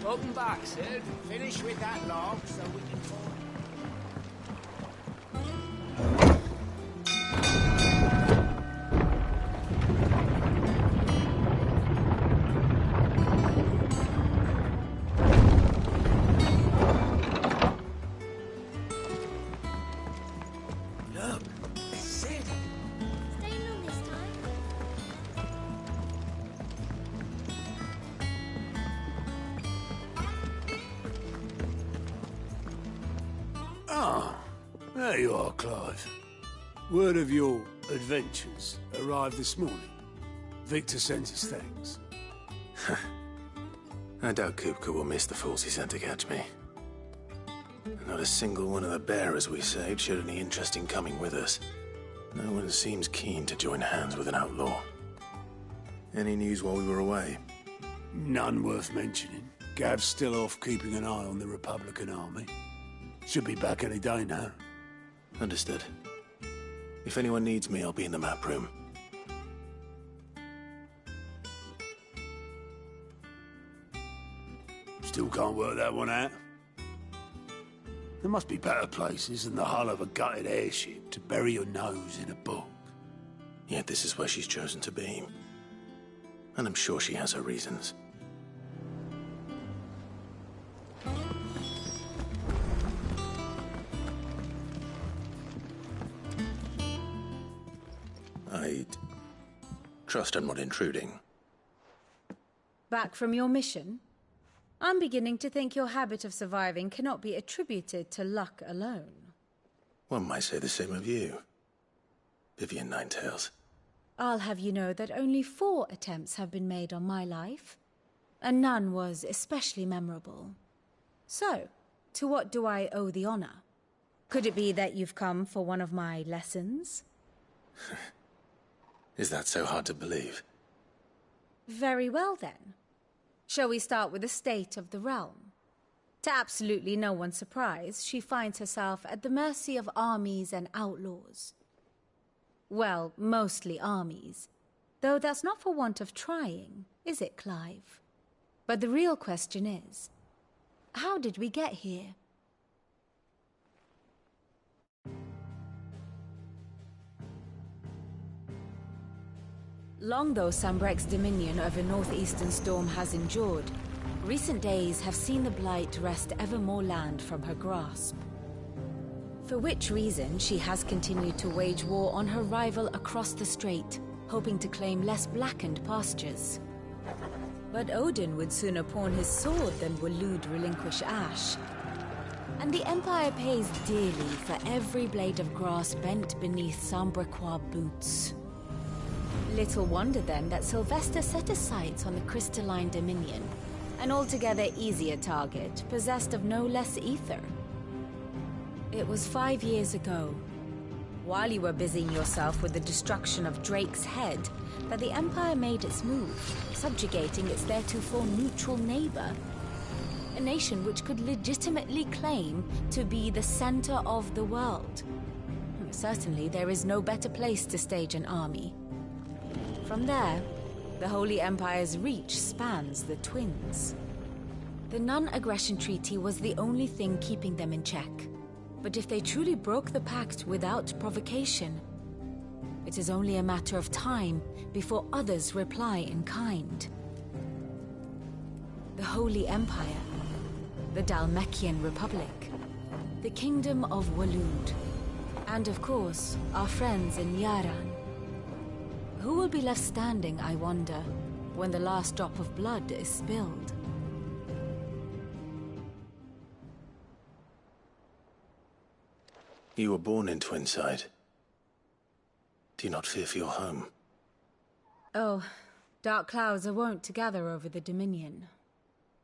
Up and back, Sid. Finish with that log so we can talk. There you are, Clive. Word of your adventures arrived this morning. Victor sends his thanks. I doubt Kupka will miss the fools he sent to catch me. Not a single one of the bearers we saved showed any interest in coming with us. No one seems keen to join hands with an outlaw. Any news while we were away? None worth mentioning. Gav's still off keeping an eye on the Republican army. Should be back any day now. Understood. If anyone needs me, I'll be in the map room. Still can't work that one out. There must be better places than the hull of a gutted airship to bury your nose in a book. Yet this is where she's chosen to be. And I'm sure she has her reasons. I trust I'm not intruding. Back from your mission? I'm beginning to think your habit of surviving cannot be attributed to luck alone. One might say the same of you, Vivian Ninetails. I'll have you know that only 4 attempts have been made on my life, and none was especially memorable. So, to what do I owe the honor? Could it be that you've come for one of my lessons? Is that so hard to believe? Very well, then. Shall we start with the state of the realm? To absolutely no one's surprise, she finds herself at the mercy of armies and outlaws. Well, mostly armies. Though that's not for want of trying, is it, Clive? But the real question is, how did we get here? Long though Sambrek's dominion over northeastern storm has endured, recent days have seen the Blight wrest ever more land from her grasp. For which reason she has continued to wage war on her rival across the strait, hoping to claim less blackened pastures. But Odin would sooner pawn his sword than Waloed relinquish Ash. And the Empire pays dearly for every blade of grass bent beneath Sambrequois boots. Little wonder then that Sylvester set his sights on the crystalline dominion, an altogether easier target, possessed of no less ether. It was 5 years ago, while you were busying yourself with the destruction of Drake's head, that the Empire made its move, subjugating its theretofore neutral neighbor. A nation which could legitimately claim to be the center of the world. Certainly there is no better place to stage an army. From there, the Holy Empire's reach spans the Twins. The non-aggression treaty was the only thing keeping them in check. But if they truly broke the pact without provocation, it is only a matter of time before others reply in kind. The Holy Empire, the Dhalmekian Republic, the Kingdom of Waloed, and of course, our friends in Yaran. Who will be left standing, I wonder, when the last drop of blood is spilled? You were born in Twinside. Do you not fear for your home? Oh, dark clouds are wont to gather over the Dominion.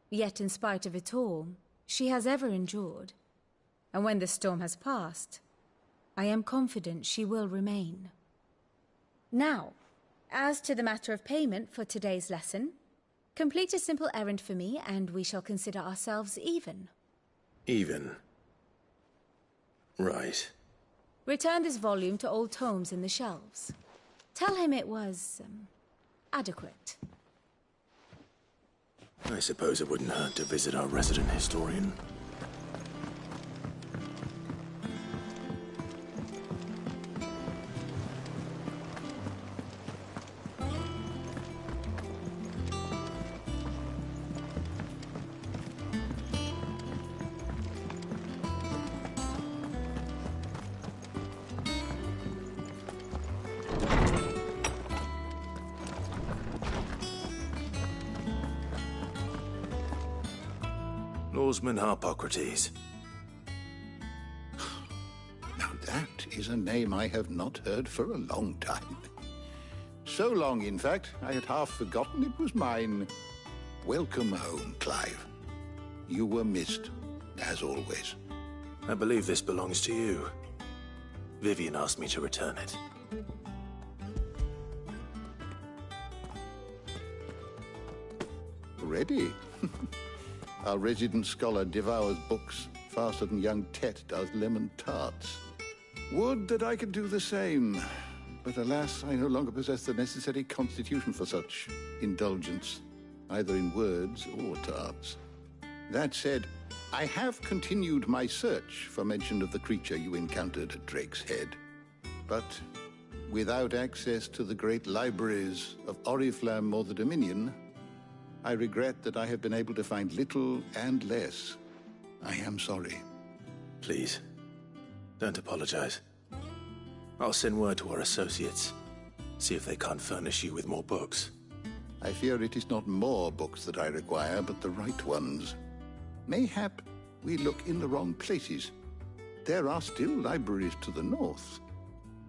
Yet in spite of it all, she has ever endured. And when the storm has passed, I am confident she will remain. Now, as to the matter of payment for today's lesson, complete a simple errand for me and we shall consider ourselves even. Even? Right. Return this volume to old tomes in the shelves. Tell him it was, adequate. I suppose it wouldn't hurt to visit our resident historian. Norseman Harpocrates. Now that is a name I have not heard for a long time. So long, in fact, I had half forgotten it was mine. Welcome home, Clive. You were missed, as always. I believe this belongs to you. Vivian asked me to return it. Ready? Our resident scholar devours books faster than young Tet does lemon tarts. Would that I could do the same. But alas, I no longer possess the necessary constitution for such indulgence, either in words or tarts. That said, I have continued my search for mention of the creature you encountered at Drake's Head. But without access to the great libraries of Oriflamme or the Dominion, I regret that I have been able to find little and less. I am sorry. Please, don't apologize. I'll send word to our associates. See if they can't furnish you with more books. I fear it is not more books that I require, but the right ones. Mayhap we look in the wrong places. There are still libraries to the north.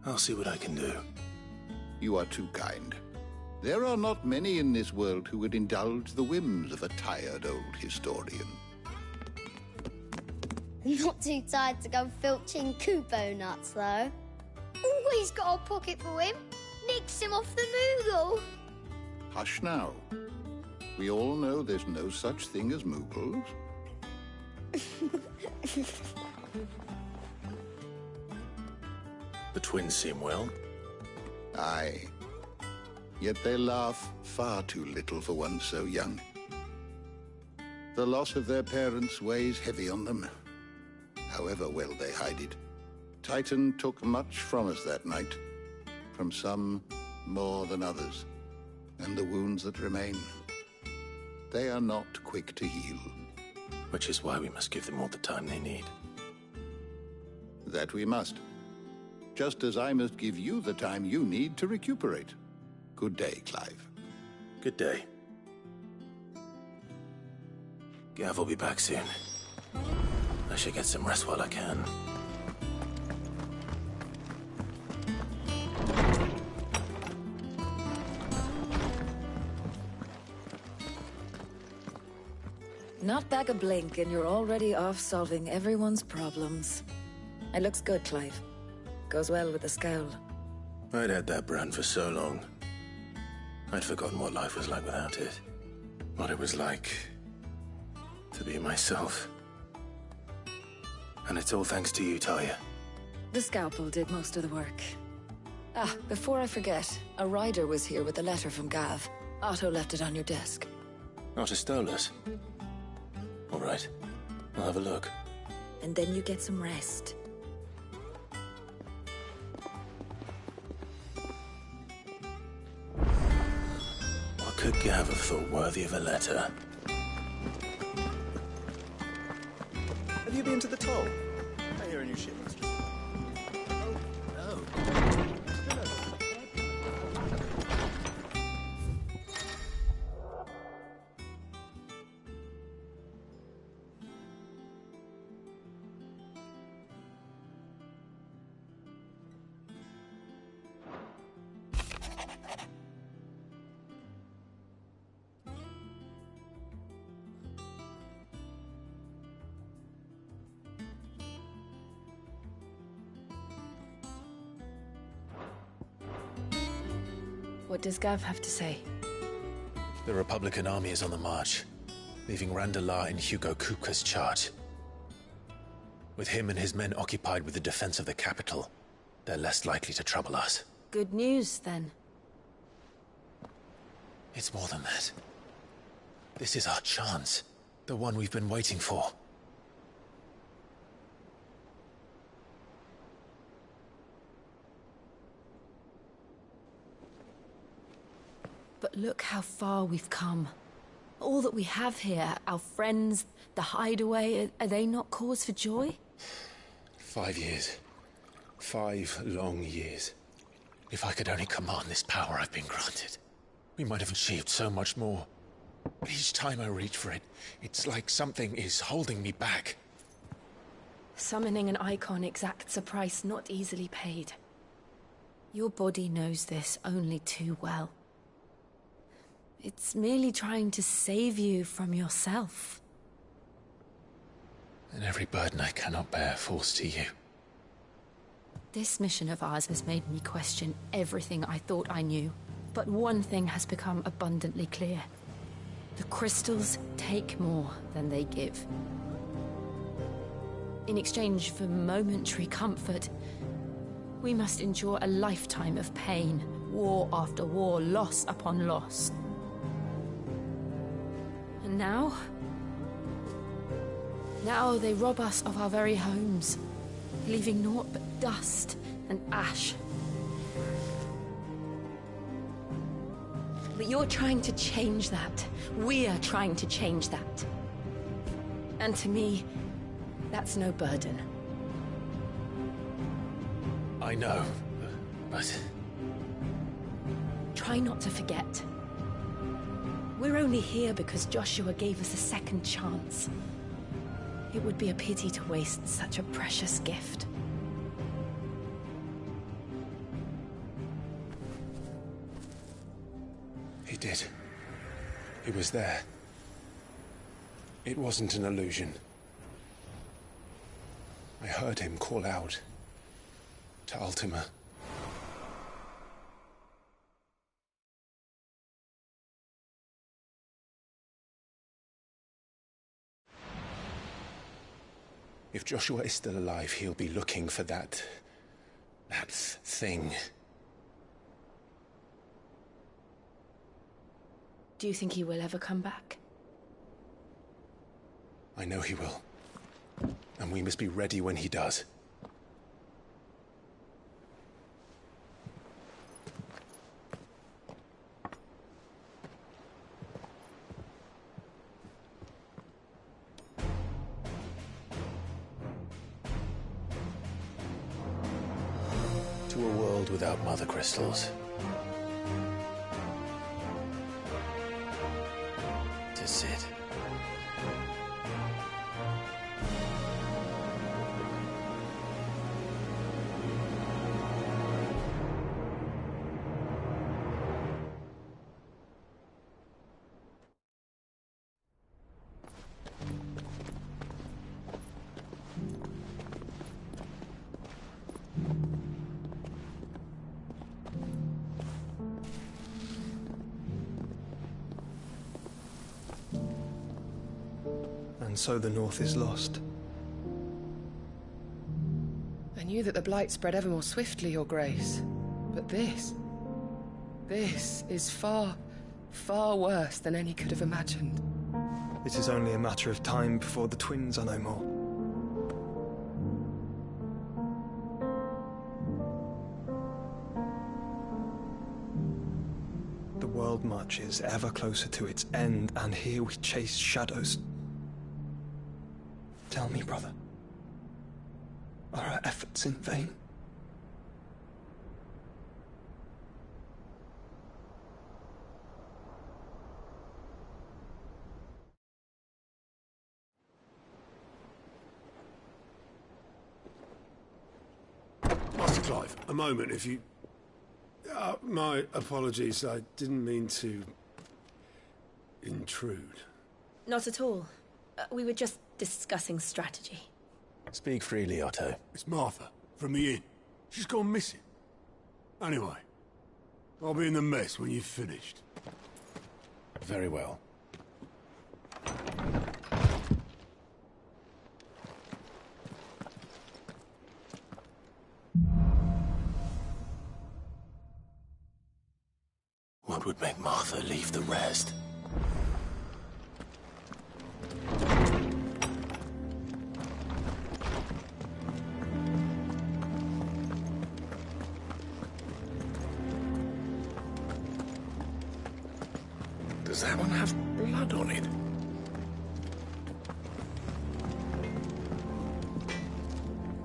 I'll see what I can do. You are too kind. There are not many in this world who would indulge the whims of a tired old historian. Not too tired to go filching Kupo nuts, though. Always got a pocket for him. Nicks him off the Moogle. Hush now. We all know there's no such thing as Moogles. The twins seem well. Aye. Yet they laugh far too little for one so young. The loss of their parents weighs heavy on them, however well they hide it. Titan took much from us that night, from some more than others, and the wounds that remain, they are not quick to heal. Which is why we must give them all the time they need. That we must. Just as I must give you the time you need to recuperate. Good day, Clive. Good day. Gav will be back soon. I should get some rest while I can. Not back a blink and you're already off solving everyone's problems. It looks good, Clive. Goes well with the scowl. I'd had that brand for so long. I'd forgotten what life was like without it. What it was like to be myself. And it's all thanks to you, Talia. The scalpel did most of the work. Ah, before I forget, a rider was here with a letter from Gav. Otto left it on your desk. Otto stole it. All right, I'll have a look. And then you get some rest. What could Gav have thought worthy of a letter? Have you been to the toll? I hear a new ship. What does Gav have to say? The Republican army is on the march, leaving Randalar in Hugo Kupka's charge. With him and his men occupied with the defense of the capital, they're less likely to trouble us. Good news, then. It's more than that. This is our chance. The one we've been waiting for. But look how far we've come. All that we have here, our friends, the hideaway, are they not cause for joy? 5 years. 5 long years. If I could only command this power I've been granted, we might have achieved so much more. But each time I reach for it, it's like something is holding me back. Summoning an icon exacts a price not easily paid. Your body knows this only too well. It's merely trying to save you from yourself. And every burden I cannot bear falls to you. This mission of ours has made me question everything I thought I knew. But one thing has become abundantly clear. The crystals take more than they give. In exchange for momentary comfort, we must endure a lifetime of pain, war after war, loss upon loss. And now they rob us of our very homes, leaving naught but dust and ash. But you're trying to change that. We're trying to change that. And to me, that's no burden. I know, but... Try not to forget. We're only here because Joshua gave us a second chance. It would be a pity to waste such a precious gift. He did. He was there. It wasn't an illusion. I heard him call out to Ultima. If Joshua is still alive, he'll be looking for that thing. Do you think he will ever come back? I know he will. And we must be ready when he does. To a world without mother crystals. To Sid. And so the North is lost. I knew that the Blight spread ever more swiftly, Your Grace. But this is far, far worse than any could have imagined. It is only a matter of time before the twins are no more. The world marches ever closer to its end, and here we chase shadows. Tell me, brother, are our efforts in vain? Master Clive, a moment, if you... my apologies, I didn't mean to... intrude. Not at all. We were just discussing strategy. Speak freely, Otto. It's Martha, from the inn. She's gone missing. Anyway, I'll be in the mess when you've finished. Very well. What would make Martha leave the rest? Does that one have blood on it?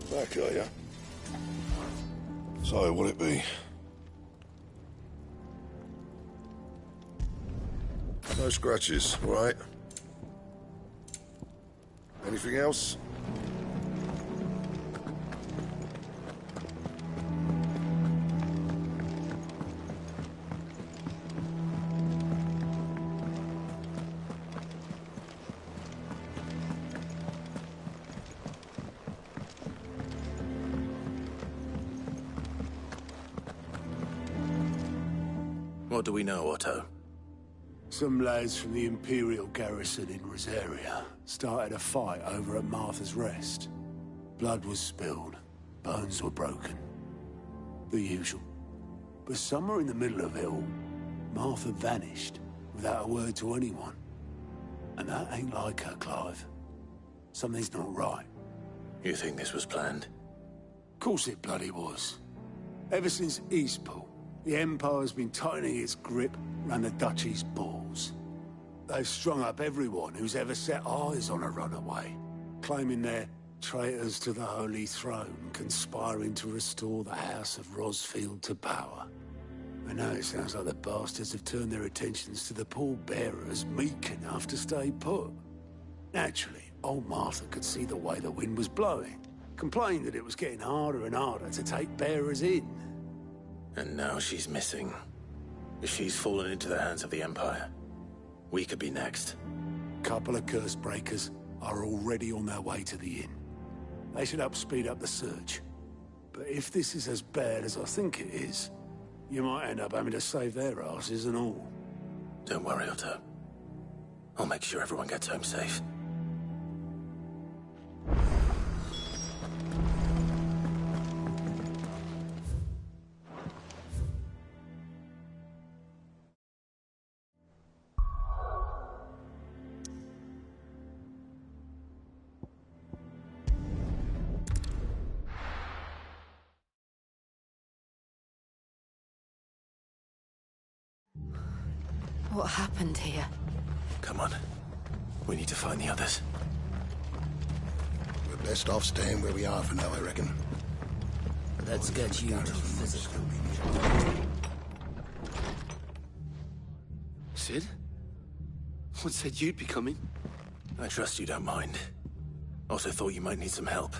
Back, are ya? So, what'll it be? No scratches, right? Anything else? What do we know, Otto? Some lads from the Imperial garrison in Rosaria started a fight over at Martha's Rest. Blood was spilled, bones were broken. The usual. But somewhere in the middle of it all, Martha vanished without a word to anyone. And that ain't like her, Clive. Something's not right. You think this was planned? Course it bloody was. Ever since Eastpool, the Empire's been tightening its grip around the Duchy's balls. They've strung up everyone who's ever set eyes on a runaway, claiming they're traitors to the Holy Throne, conspiring to restore the House of Rosfield to power. I know it sounds like the bastards have turned their attentions to the pallbearers meek enough to stay put. Naturally, old Martha could see the way the wind was blowing, complained that it was getting harder and harder to take bearers in. And now she's missing. If she's fallen into the hands of the Empire, we could be next. Couple of curse breakers are already on their way to the inn. They should help speed up the search. But if this is as bad as I think it is, you might end up having to save their asses and all. Don't worry, Otto. I'll make sure everyone gets home safe. What happened here? Come on. We need to find the others. We're best off staying where we are for now, I reckon. Let's get you to physical. Sid? What said you'd be coming? I trust you don't mind. Also thought you might need some help.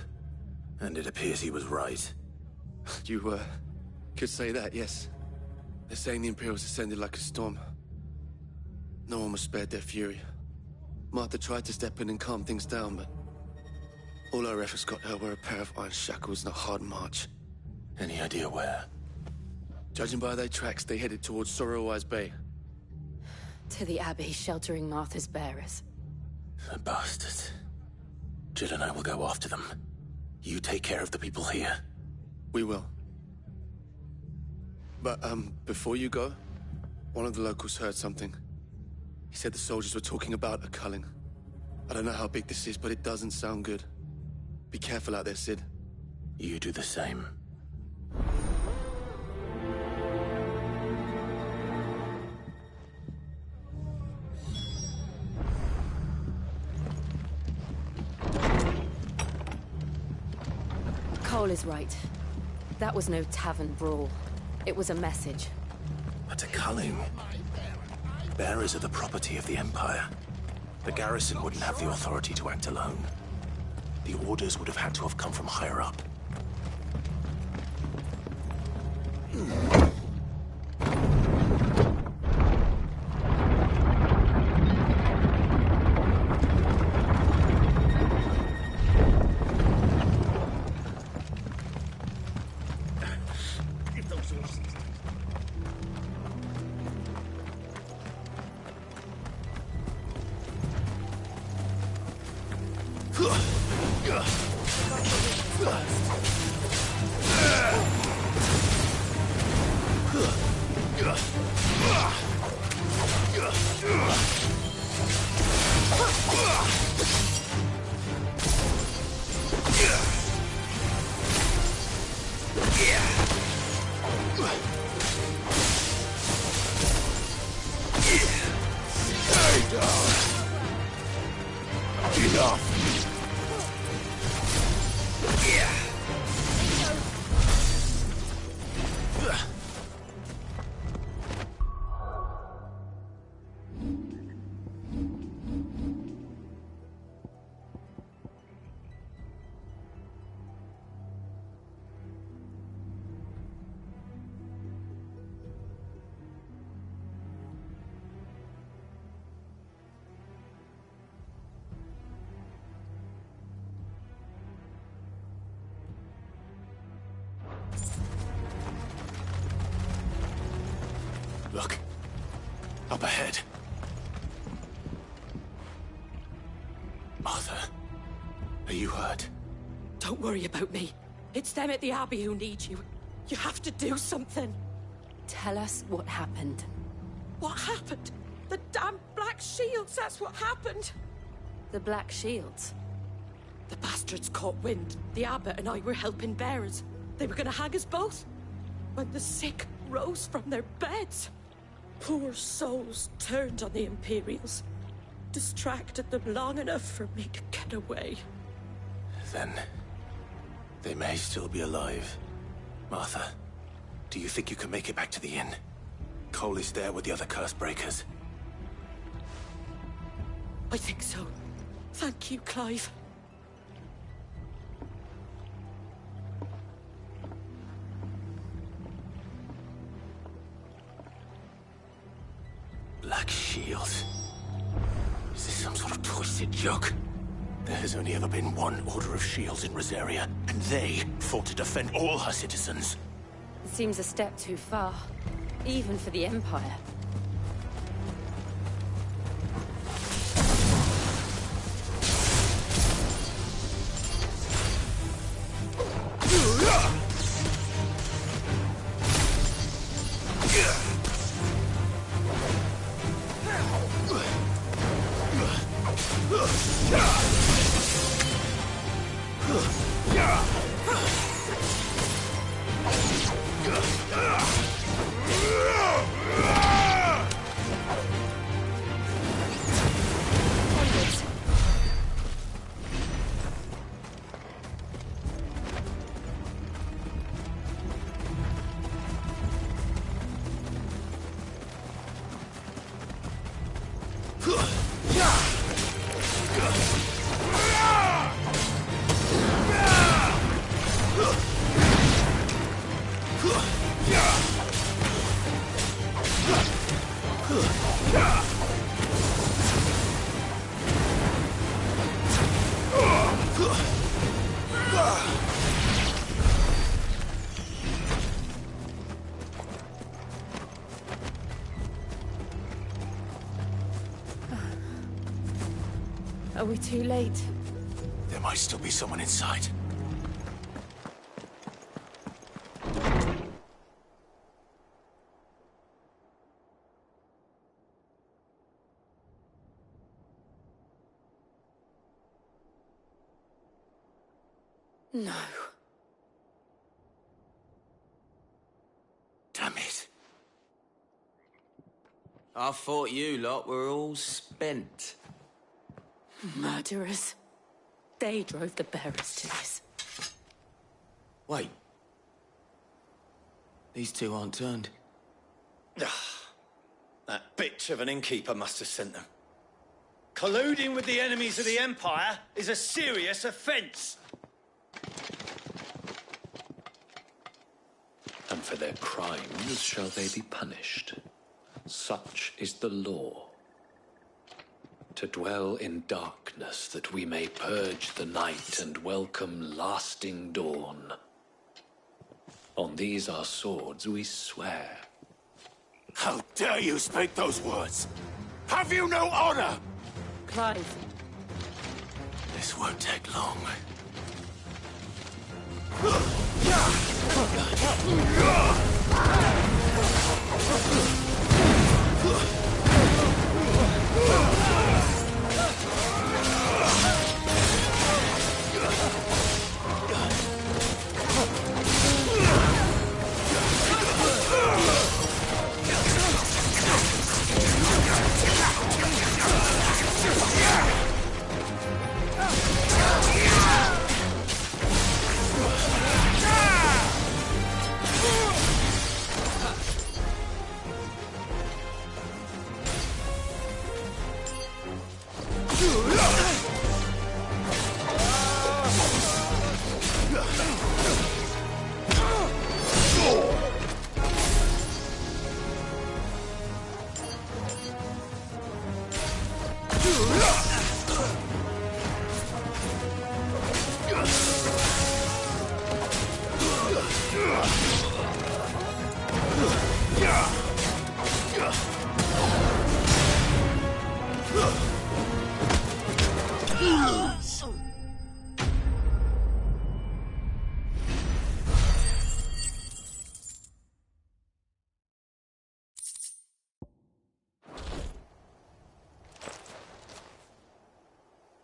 And it appears he was right. You, could say that, yes. They're saying the Imperials ascended like a storm. No one was spared their fury. Martha tried to step in and calm things down, but all our efforts got her were a pair of iron shackles and a hard march. Any idea where? Judging by their tracks, they headed towards Sorrowwise Bay. To the Abbey sheltering Martha's bearers. The bastards. Jill and I will go after them. You take care of the people here. We will. But, before you go, one of the locals heard something. He said the soldiers were talking about a culling. I don't know how big this is, but it doesn't sound good. Be careful out there, Sid. You do the same. Cole is right. That was no tavern brawl. It was a message. But a culling. Bearers are the property of the Empire. The garrison wouldn't have the authority to act alone. The orders would have had to have come from higher up. off. Look. Up ahead. Arthur, are you hurt? Don't worry about me. It's them at the Abbey who need you. You have to do something. Tell us what happened. What happened? The damn Black Shields, that's what happened. The Black Shields? The bastards caught wind. The abbot and I were helping bearers. They were gonna hang us both. When the sick rose from their beds. Poor souls turned on the Imperials. Distracted them long enough for me to get away. Then, they may still be alive. Martha, do you think you can make it back to the inn? Cole is there with the other curse breakers. I think so. Thank you, Clive. Black Shield. Is this some sort of twisted joke? There has only ever been one Order of Shields in Rosaria, and they fought to defend all her citizens. It seems a step too far, even for the Empire. Are we too late? There might still be someone inside. No. Damn it. I thought you lot were all spent. Murderers. They drove the bearers to this. Wait. These two aren't turned. That bitch of an innkeeper must have sent them. Colluding with the enemies of the Empire is a serious offence. And for their crimes shall they be punished. Such is the law. To dwell in darkness that we may purge the night and welcome lasting dawn. On these our swords we swear. How dare you speak those words? Have you no honor? Clive. This won't take long.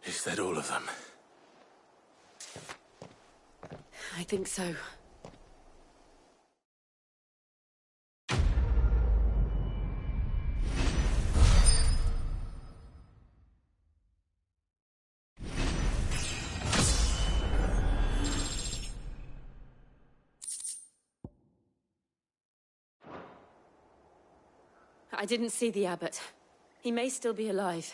Is that all of them? I think so. I didn't see the abbot. He may still be alive.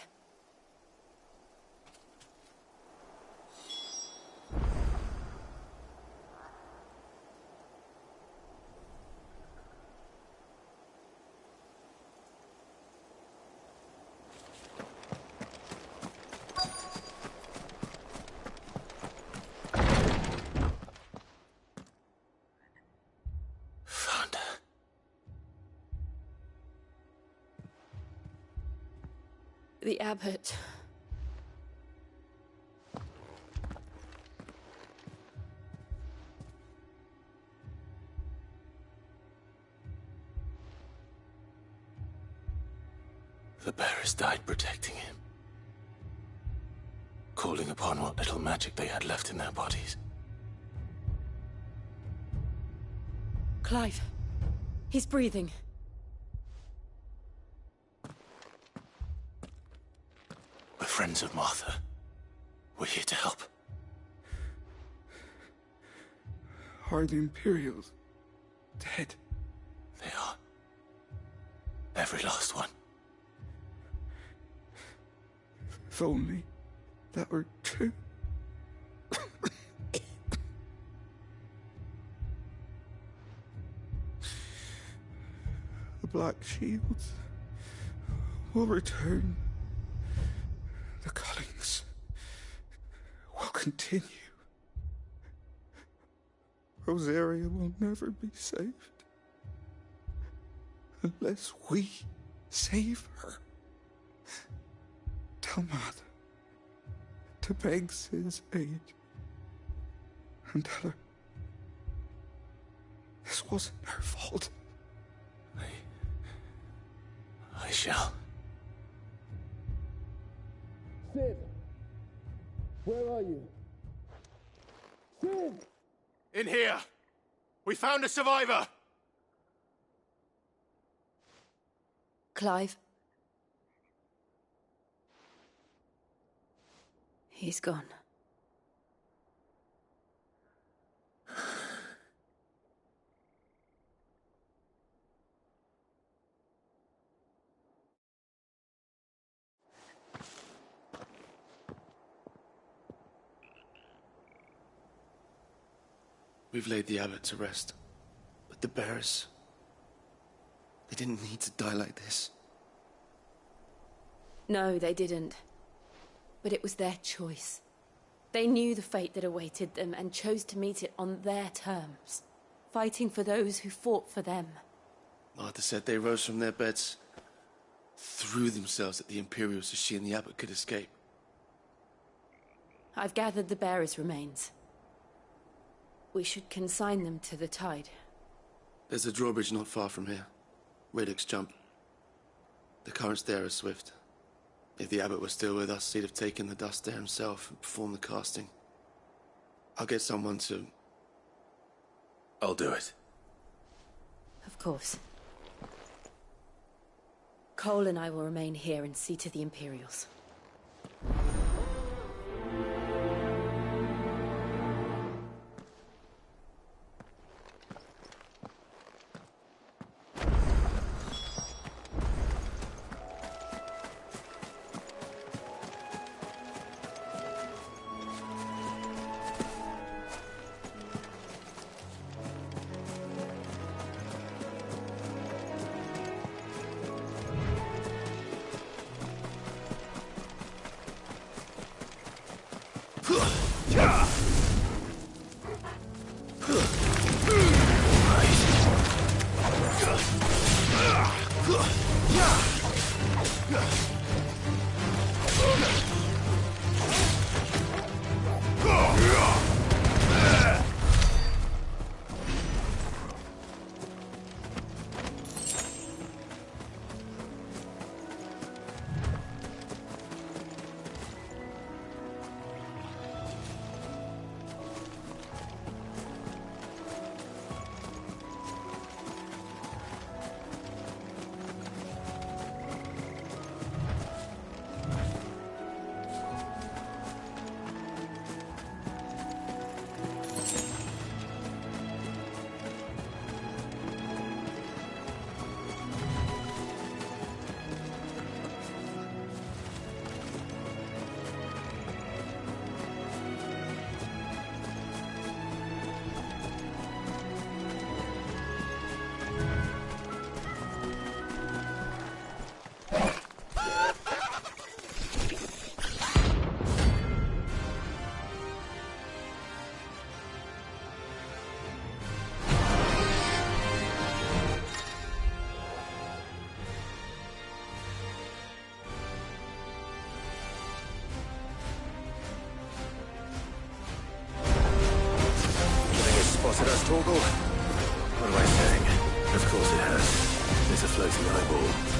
Found her. The abbot. The bearers died protecting him. Calling upon what little magic they had left in their bodies. Clive. He's breathing. We're friends of Martha. We're here to help. Are the Imperials dead? They are. Every last one. If only that were true. The Black Shields will return. The Cullings will continue. Rosaria will never be saved unless we save her. Tell Matt to beg Sid's aid and tell her this wasn't her fault. I shall. Sid! Where are you? Sid! In here! We found a survivor! Clive. He's gone. We've laid the abbot to rest. But the bearers... they didn't need to die like this. No, they didn't. But it was their choice. They knew the fate that awaited them and chose to meet it on their terms, fighting for those who fought for them. Martha said they rose from their beds, threw themselves at the Imperials so she and the abbot could escape. I've gathered the bearers' remains. We should consign them to the tide. There's a drawbridge not far from here. Radix Jump. The currents there are swift. If the abbot was still with us, he'd have taken the dust there himself and performed the casting. I'll get someone to... I'll do it. Of course. Cole and I will remain here and see to the Imperials. Spotted us, Torgal? What am I saying? Of course it has. It's a floating eyeball.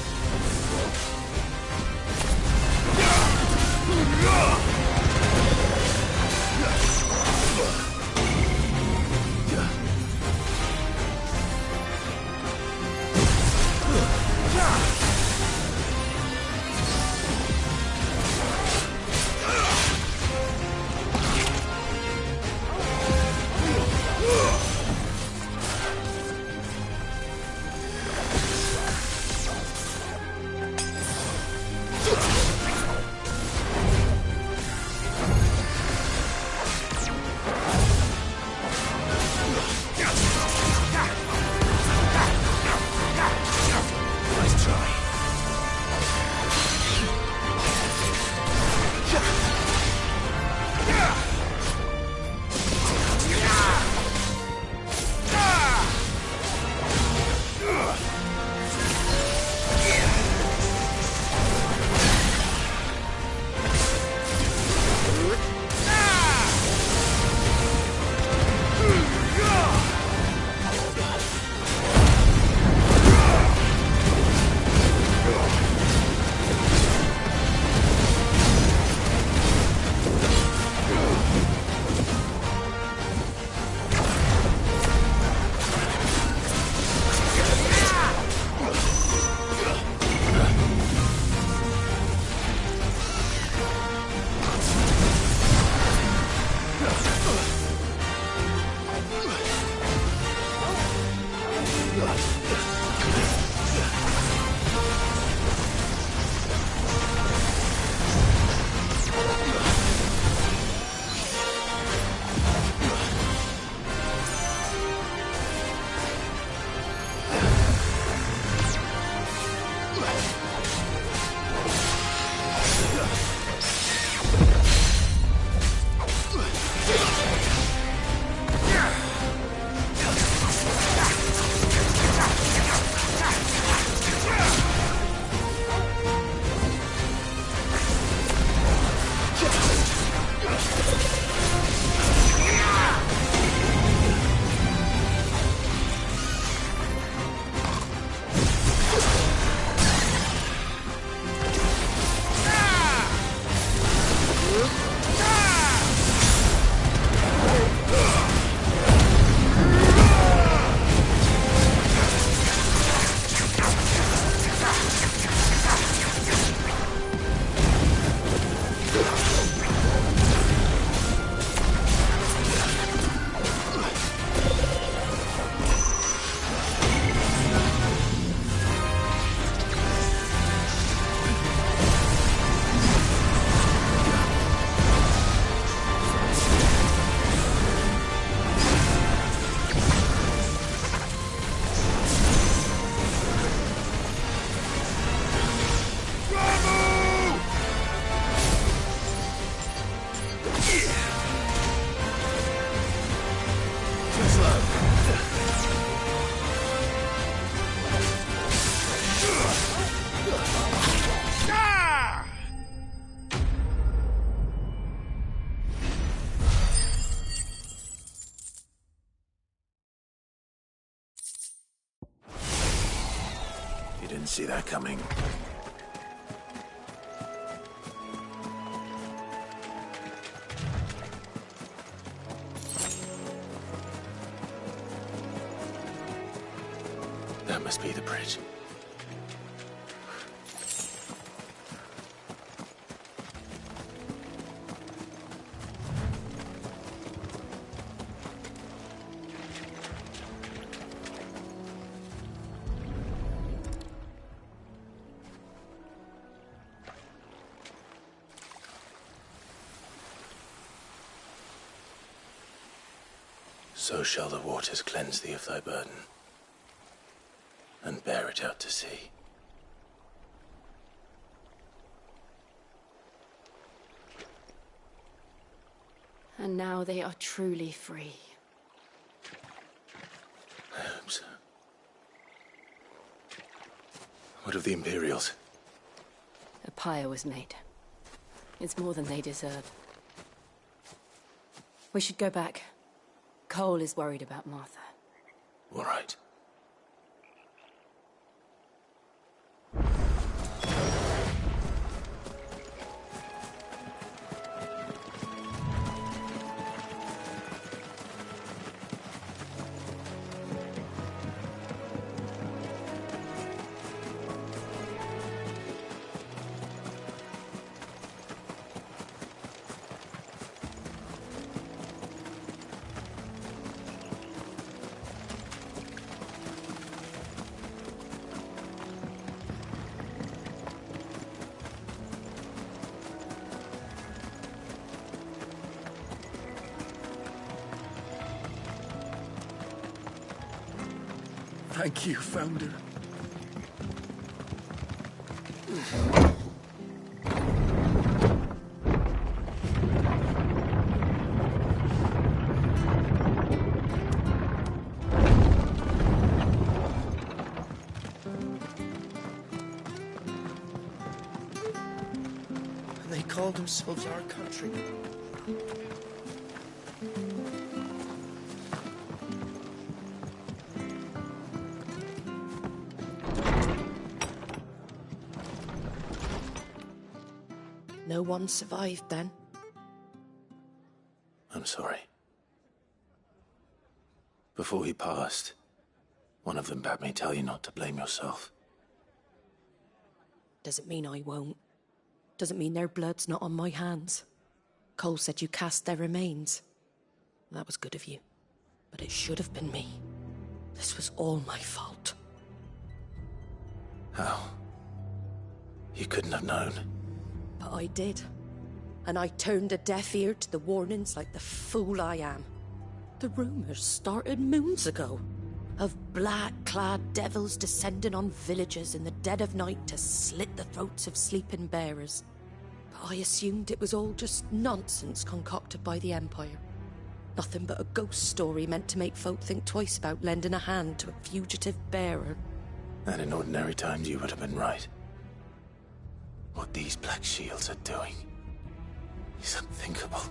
Didn't see that coming. That must be the bridge. So shall the waters cleanse thee of thy burden, and bear it out to sea. And now they are truly free. I hope so. What of the Imperials? A pyre was made. It's more than they deserve. We should go back. Cole is worried about Martha. All right. Thank you, Founder. And they called themselves our country. No one survived then. I'm sorry. Before he passed, one of them bade me tell you not to blame yourself. Doesn't mean I won't. Doesn't mean their blood's not on my hands. Cole said you cast their remains. That was good of you. But it should have been me. This was all my fault. How? You couldn't have known. But I did. And I turned a deaf ear to the warnings like the fool I am. The rumours started moons ago. Of black-clad devils descending on villages in the dead of night to slit the throats of sleeping bearers. But I assumed it was all just nonsense concocted by the Empire. Nothing but a ghost story meant to make folk think twice about lending a hand to a fugitive bearer. And in ordinary times you would have been right. What these Black Shields are doing is unthinkable.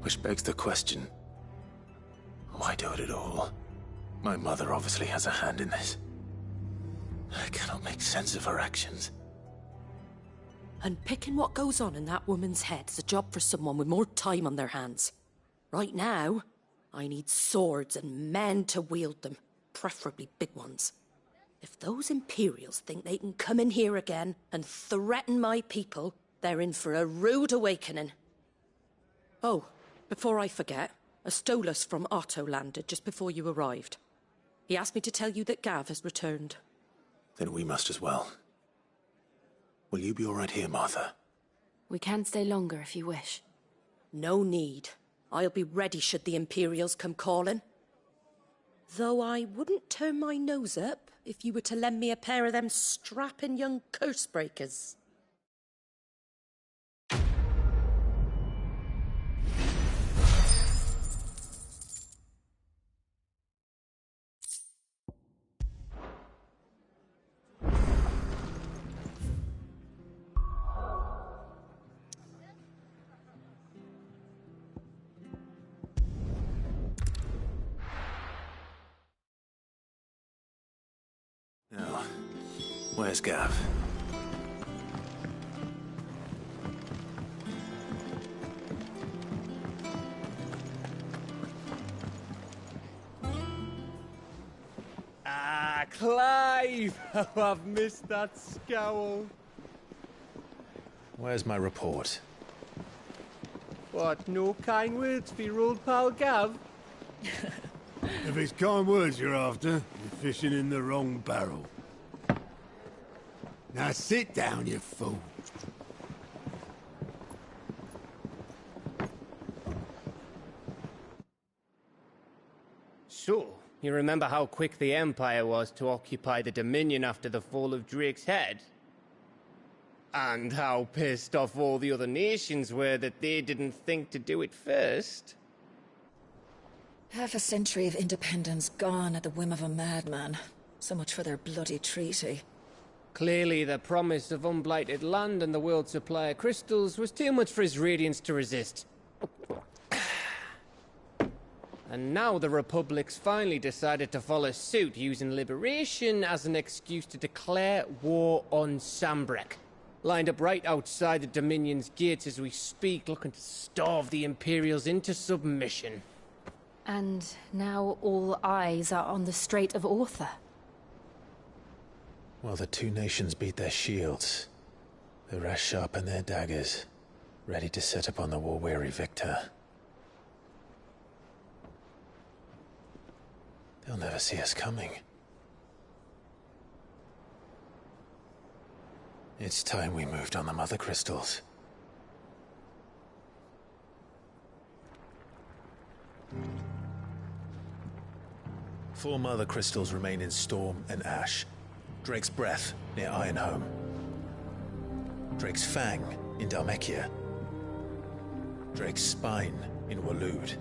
Which begs the question, why do it at all? My mother obviously has a hand in this. I cannot make sense of her actions. And picking what goes on in that woman's head is a job for someone with more time on their hands. Right now, I need swords and men to wield them, preferably big ones. If those Imperials think they can come in here again and threaten my people, they're in for a rude awakening. Oh, before I forget, a Stolas from Otto landed just before you arrived. He asked me to tell you that Gav has returned. Then we must as well. Will you be all right here, Martha? We can stay longer if you wish. No need. I'll be ready should the Imperials come calling. Though I wouldn't turn my nose up if you were to lend me a pair of them strapping young curse-breakers. Now, Where's Gav? Ah, Clive! How I've missed that scowl. Where's my report? What, no kind words for your old pal Gav? If it's kind words you're after, you're fishing in the wrong barrel. Now sit down, you fool. So, you remember how quick the Empire was to occupy the Dominion after the fall of Drake's head? And how pissed off all the other nations were that they didn't think to do it first? Half a century of independence gone at the whim of a madman. So much for their bloody treaty. Clearly, the promise of unblighted land and the world's supply of crystals was too much for his radiance to resist. And now the Republic's finally decided to follow suit, using liberation as an excuse to declare war on Sambrek. Lined up right outside the Dominion's gates as we speak, looking to starve the Imperials into submission. And now all eyes are on the Strait of Author. Well, the two nations beat their shields. The rest sharpen their daggers, ready to set upon the war-weary victor. They'll never see us coming. It's time we moved on the Mother Crystals. Four Mother Crystals remain in Storm and Ash. Drake's Breath, near Ironhome. Drake's Fang, in Dhalmekia. Drake's Spine, in Waloed.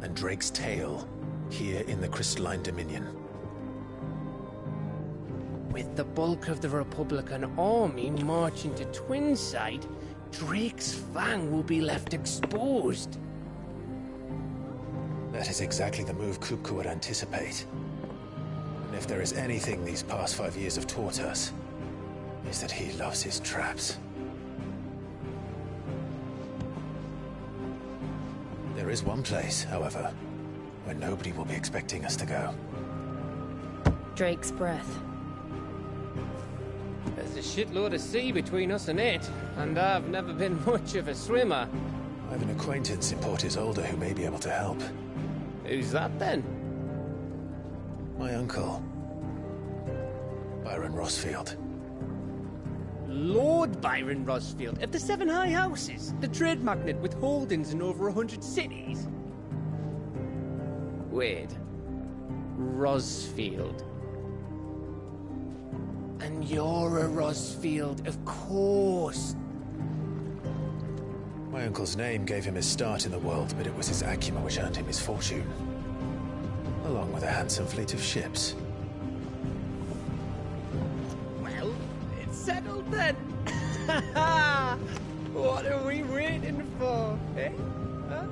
And Drake's Tail, here in the Crystalline Dominion. With the bulk of the Republican army marching to Twinside, Drake's Fang will be left exposed. That is exactly the move Kupka would anticipate. And if there is anything these past 5 years have taught us, is that he loves his traps. There is one place, however, where nobody will be expecting us to go. Drake's Breath. There's a shitload of sea between us and it, and I've never been much of a swimmer. I have an acquaintance in Port Isolde who may be able to help. Who's that then? My uncle, Byron Rosfield. Lord Byron Rosfield of the Seven High Houses, the trade magnate with holdings in over 100 cities. Wait, Rosfield. And you're a Rosfield, of course. My uncle's name gave him his start in the world, but it was his acumen which earned him his fortune. Along with a handsome fleet of ships. Well, it's settled then. What are we waiting for, eh? Huh?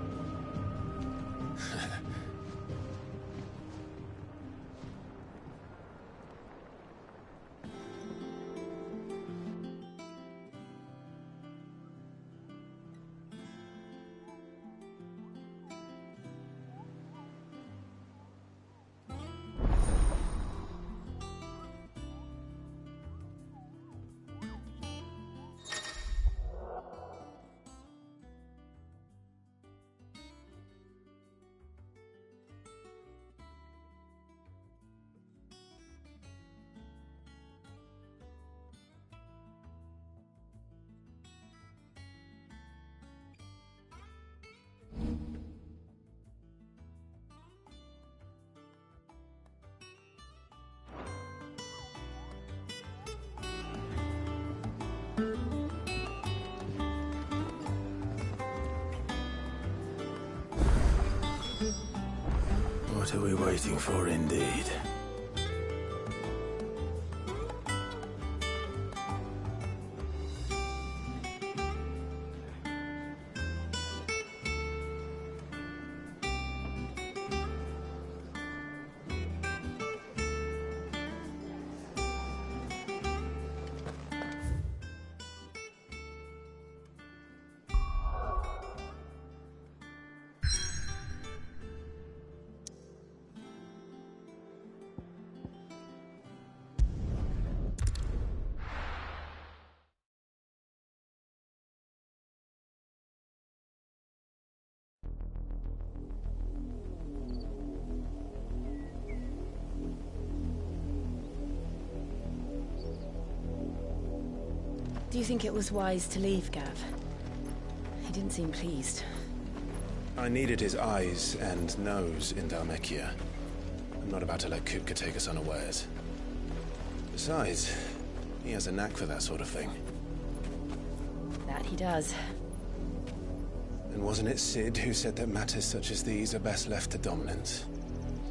What are we waiting for, indeed? Do you think it was wise to leave, Gav? He didn't seem pleased. I needed his eyes and nose in Dhalmekia. I'm not about to let Kupka take us unawares. Besides, he has a knack for that sort of thing. That he does. And wasn't it Sid who said that matters such as these are best left to dominance?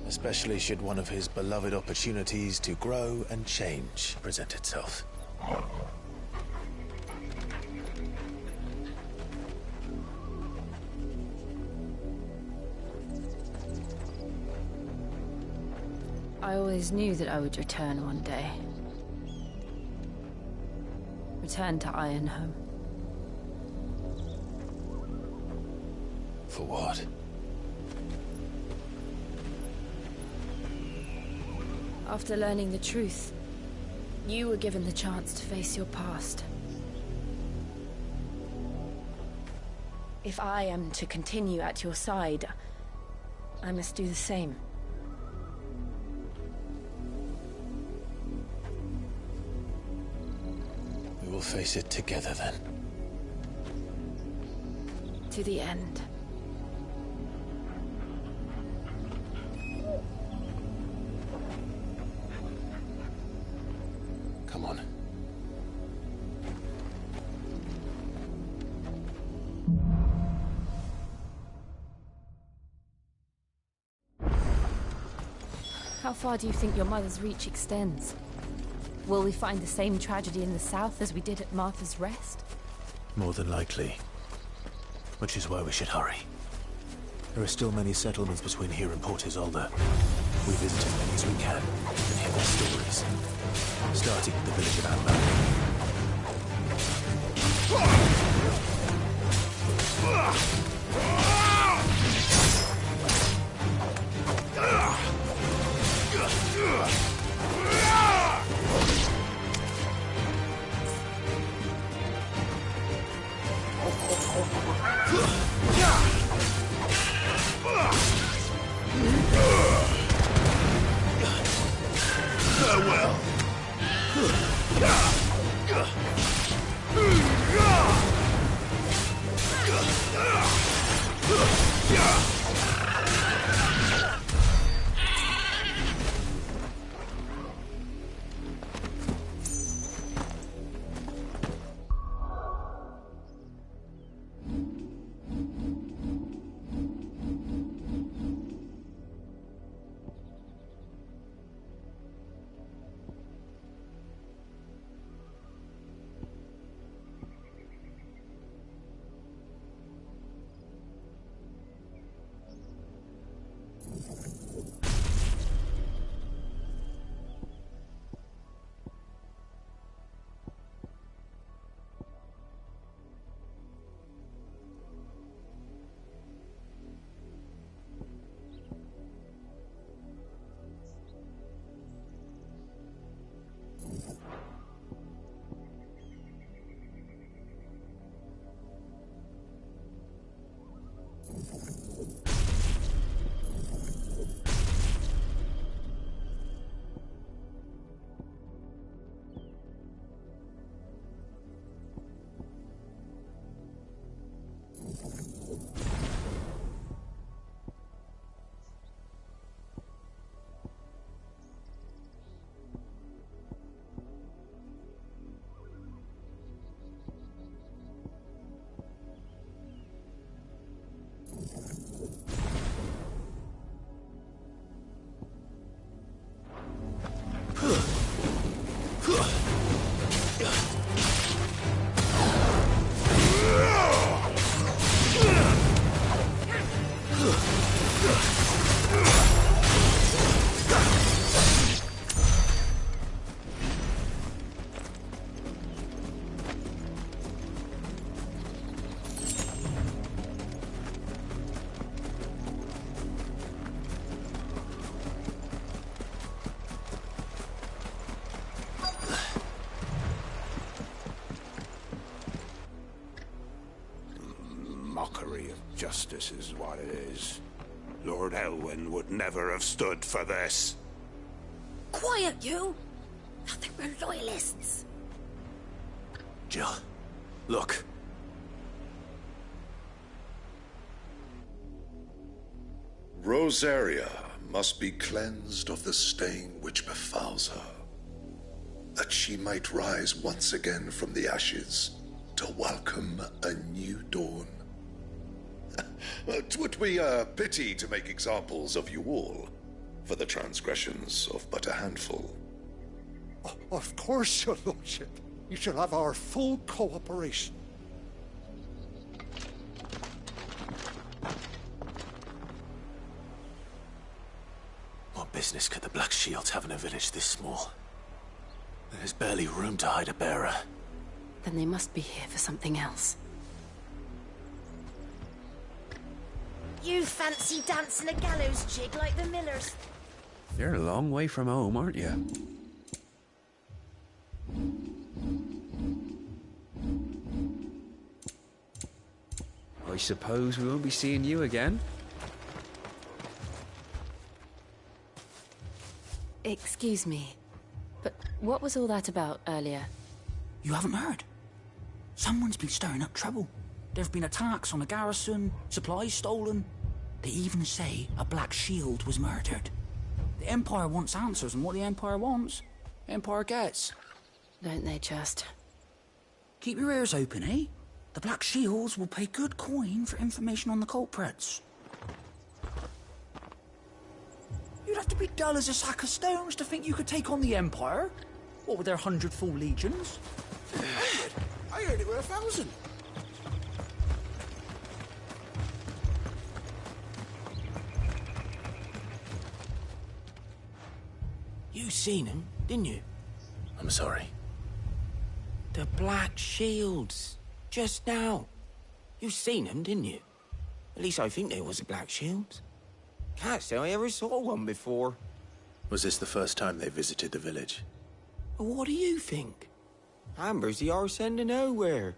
Especially should one of his beloved opportunities to grow and change present itself. I always knew that I would return one day. Return to Ironhome. For what? After learning the truth, you were given the chance to face your past. If I am to continue at your side, I must do the same. We will face it together then. To the end. Come on. How far do you think your mother's reach extends? Will we find the same tragedy in the south as we did at Martha's Rest? More than likely. Which is why we should hurry. There are still many settlements between here and Port Isolde. We visit as many as we can and hear their stories. Starting with the village of Amber. Farewell. Mockery of justice is what it is. Lord Elwyn would never have stood for this. Quiet, you! Nothing but loyalists. Jill, look. Rosaria must be cleansed of the stain which befouls her, that she might rise once again from the ashes to welcome a new dawn. 'Twould be a pity to make examples of you all for the transgressions of but a handful. Of course, your lordship. You shall have our full cooperation. What business could the Black Shields have in a village this small? There's barely room to hide a bearer. Then they must be here for something else. You fancy dancing a gallows jig like the Millers? You're a long way from home, aren't you? I suppose we won't be seeing you again. Excuse me, but what was all that about earlier? You haven't heard? Someone's been stirring up trouble. There have been attacks on the garrison, supplies stolen. They even say a Black Shield was murdered. The Empire wants answers, and what the Empire wants, Empire gets. Don't they just? Keep your ears open, eh? The Black Shields will pay good coin for information on the culprits. You'd have to be dull as a sack of stones to think you could take on the Empire. What with their 100 full legions? I heard it were 1,000. You seen him, didn't you? I'm sorry. The Black Shields. Just now. You seen them, didn't you? At least I think they was the Black Shields. Can't say I ever saw one before. Was this the first time they visited the village? What do you think? Amber's the arse end of nowhere.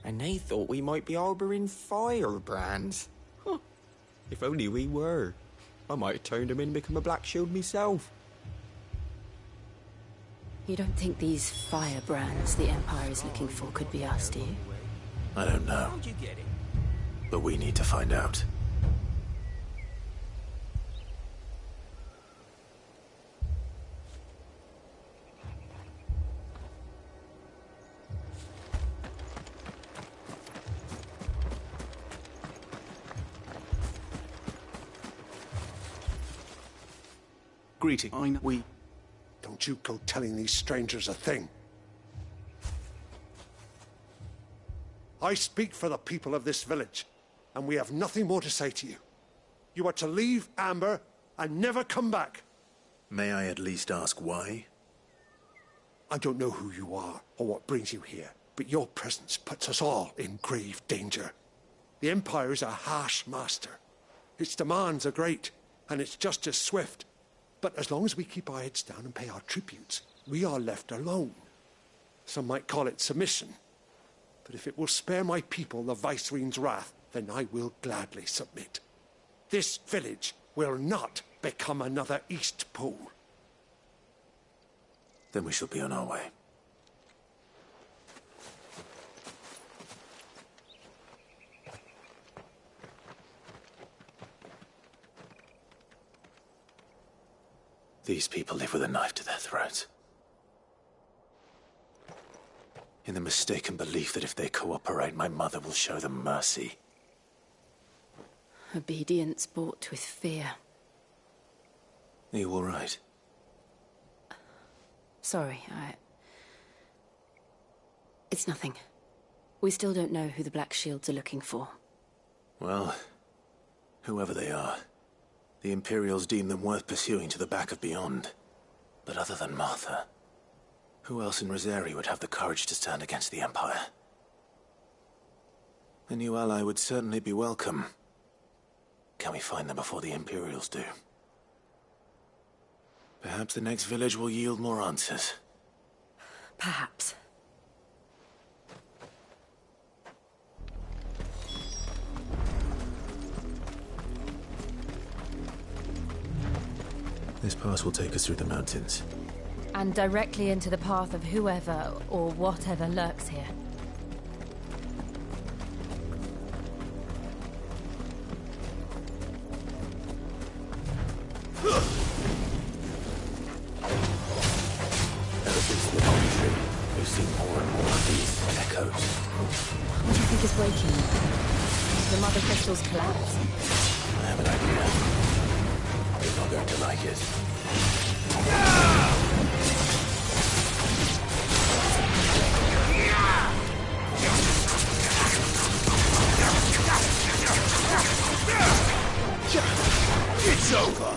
And they thought we might be harbouring firebrands. Huh. If only we were. I might have turned them in and become a Black Shield myself. You don't think these firebrands the Empire is looking for could be us, do you? I don't know. How'd you get it? But we need to find out. Greeting. We... Don't you go telling these strangers a thing. I speak for the people of this village, and we have nothing more to say to you. You are to leave Amber and never come back. May I at least ask why? I don't know who you are or what brings you here, but your presence puts us all in grave danger. The Empire is a harsh master. Its demands are great, and its justice swift. But as long as we keep our heads down and pay our tributes, we are left alone. Some might call it submission. But if it will spare my people the Viceroy's wrath, then I will gladly submit. This village will not become another East Pool. Then we shall be on our way. These people live with a knife to their throats. In the mistaken belief that if they cooperate, my mother will show them mercy. Obedience bought with fear. Are you all right? Sorry, It's nothing. We still don't know who the Black Shields are looking for. Well, whoever they are, the Imperials deem them worth pursuing to the back of beyond. But other than Martha, who else in Rosaria would have the courage to stand against the Empire? A new ally would certainly be welcome. Can we find them before the Imperials do? Perhaps the next village will yield more answers. Perhaps. This pass will take us through the mountains. and directly into the path of whoever or whatever lurks here. Ever since the bomb trip, we've seen more and more of these echoes. What do you think is breaking them? The mother crystals collapse? I have an idea. You're not going to like it. It's over!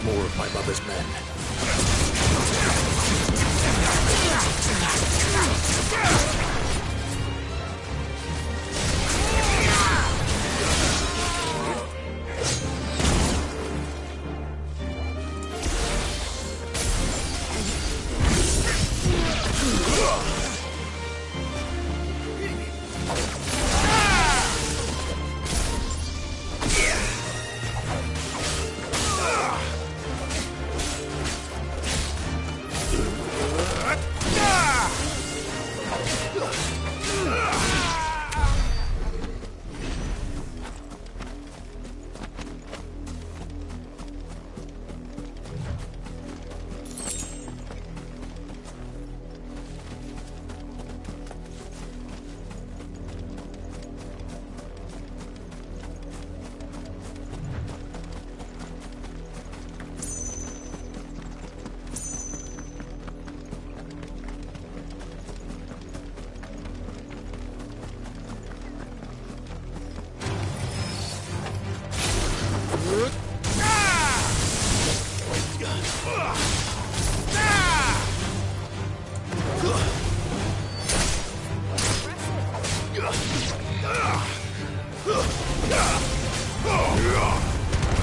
More of my mother's men.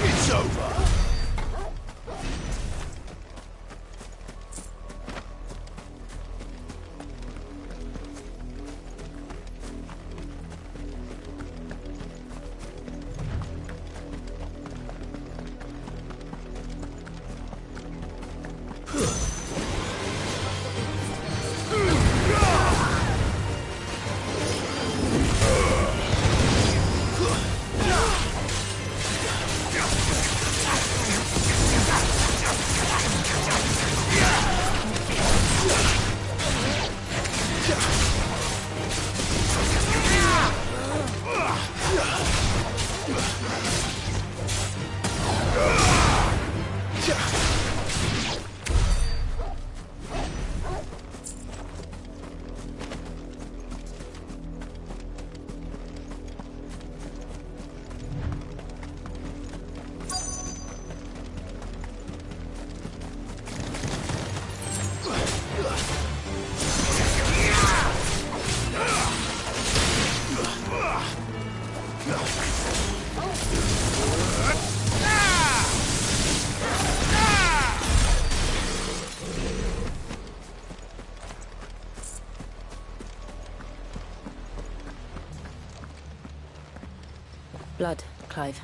It's over! Blood, Clive.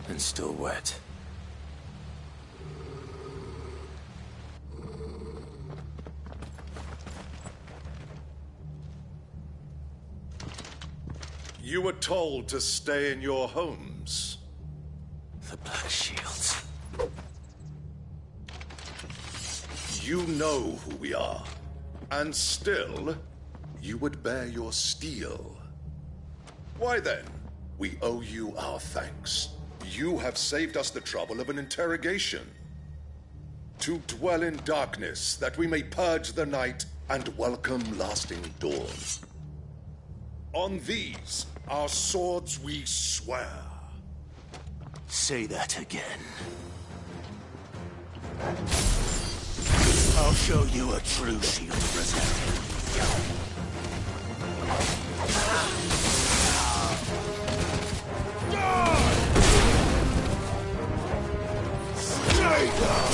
And still wet. You were told to stay in your homes. The Black Shields. You know who we are. And still, you would bear your steel. Why then, we owe you our thanks. You have saved us the trouble of an interrogation. To dwell in darkness, that we may purge the night and welcome lasting dawn. On these, our swords we swear. Say that again. I'll show you a true shield reserve. Stay down!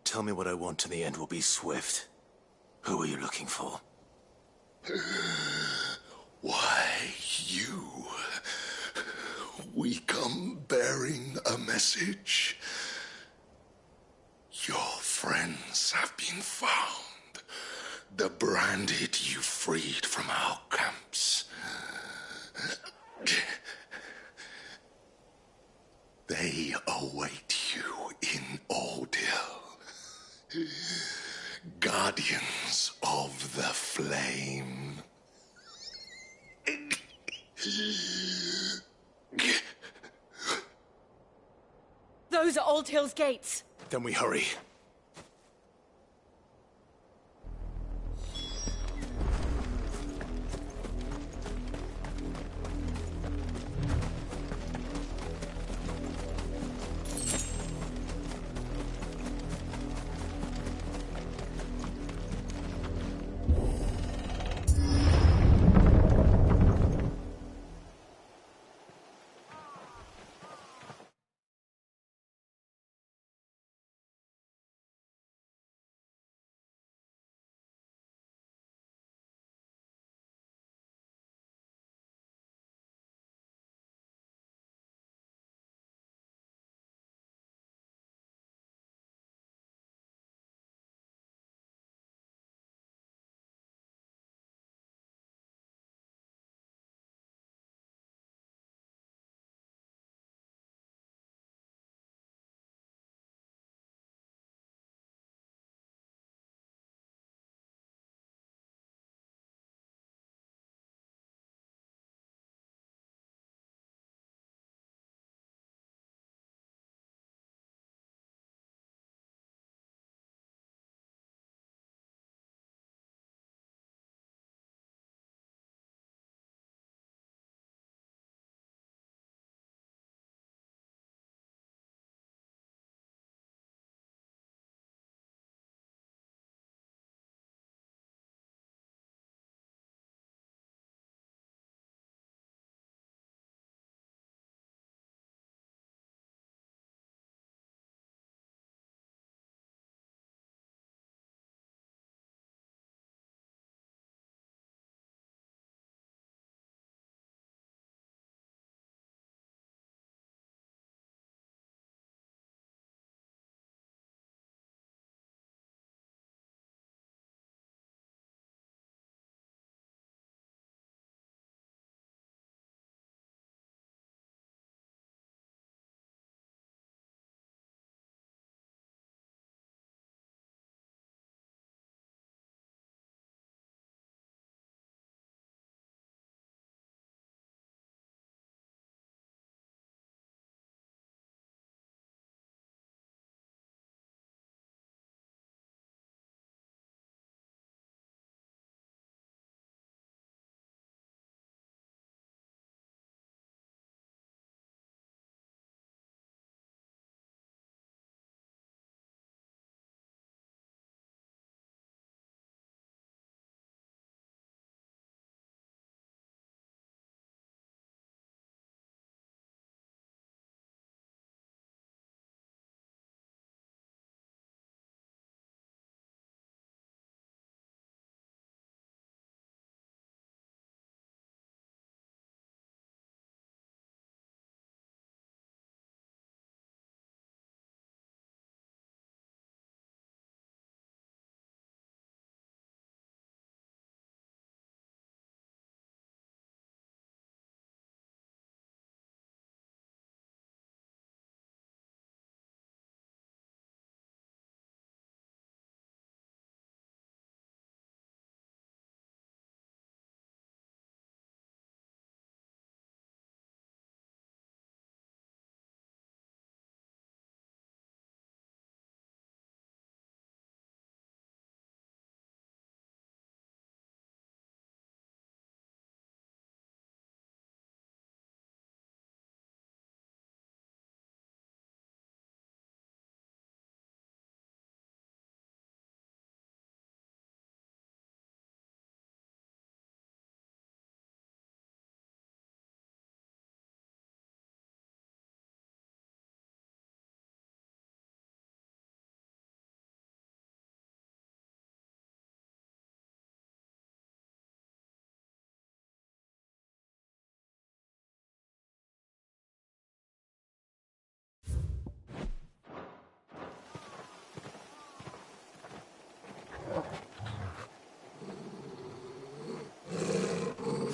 Tell me what I want and the end will be swift. Who are you looking for? Why, you. We come bearing a message. Your friends have been found. The branded you freed from our camps. They await you in Ordeal. Guardians of the Flame. Those are Old Hill's gates. Then we hurry.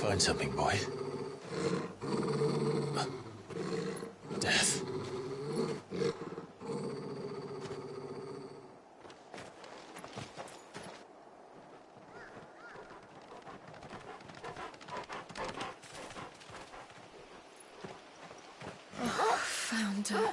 find something, boy? Death. Found her.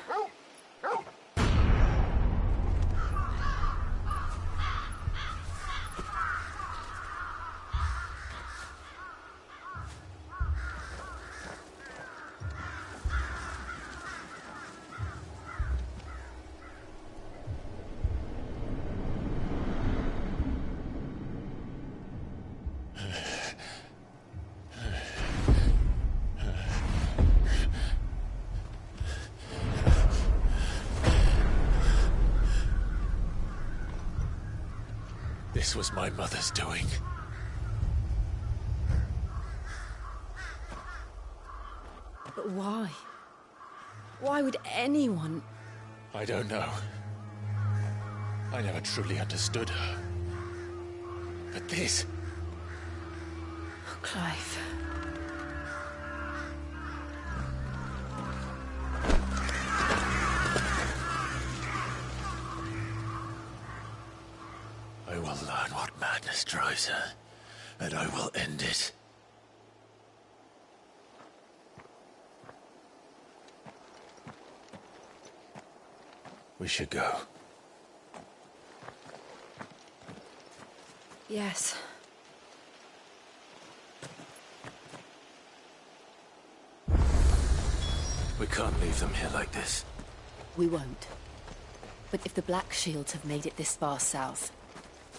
This was my mother's doing. But why? Why would anyone... I don't know. I never truly understood her. But this... Oh, Clive. I will learn what madness drives her, and I will end it. We should go. Yes. We can't leave them here like this. We won't. But if the Black Shields have made it this far south,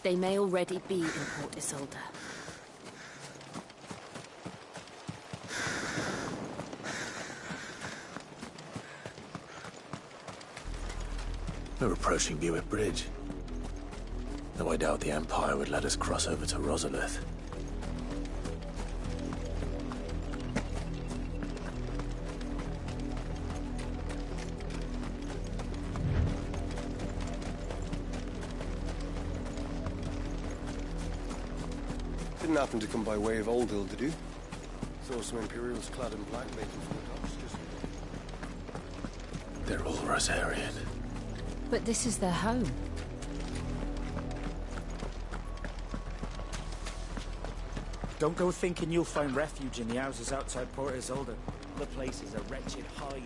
they may already be in Port Isolde. We're approaching Buick Bridge. Though I doubt the Empire would let us cross over to Rosalith. Didn't happen to come by way of Old Hill, did you? Saw some Imperials clad in black making for the docks just... They're all Rosarian. But this is their home. Don't go thinking you'll find refuge in the houses outside Port Isolde. The place is a wretched hide.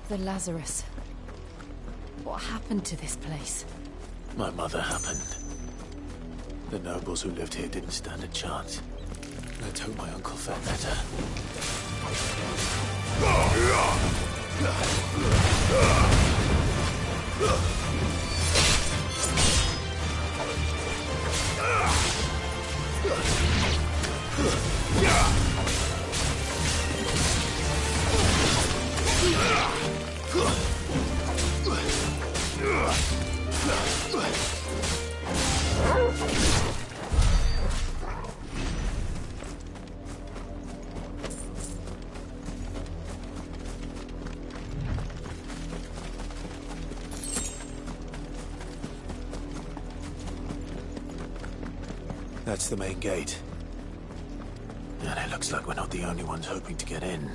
The Lazarus. What happened to this place? My mother happened. The nobles who lived here didn't stand a chance. Let's hope my uncle felt better. That's the main gate. And it looks like we're not the only ones hoping to get in.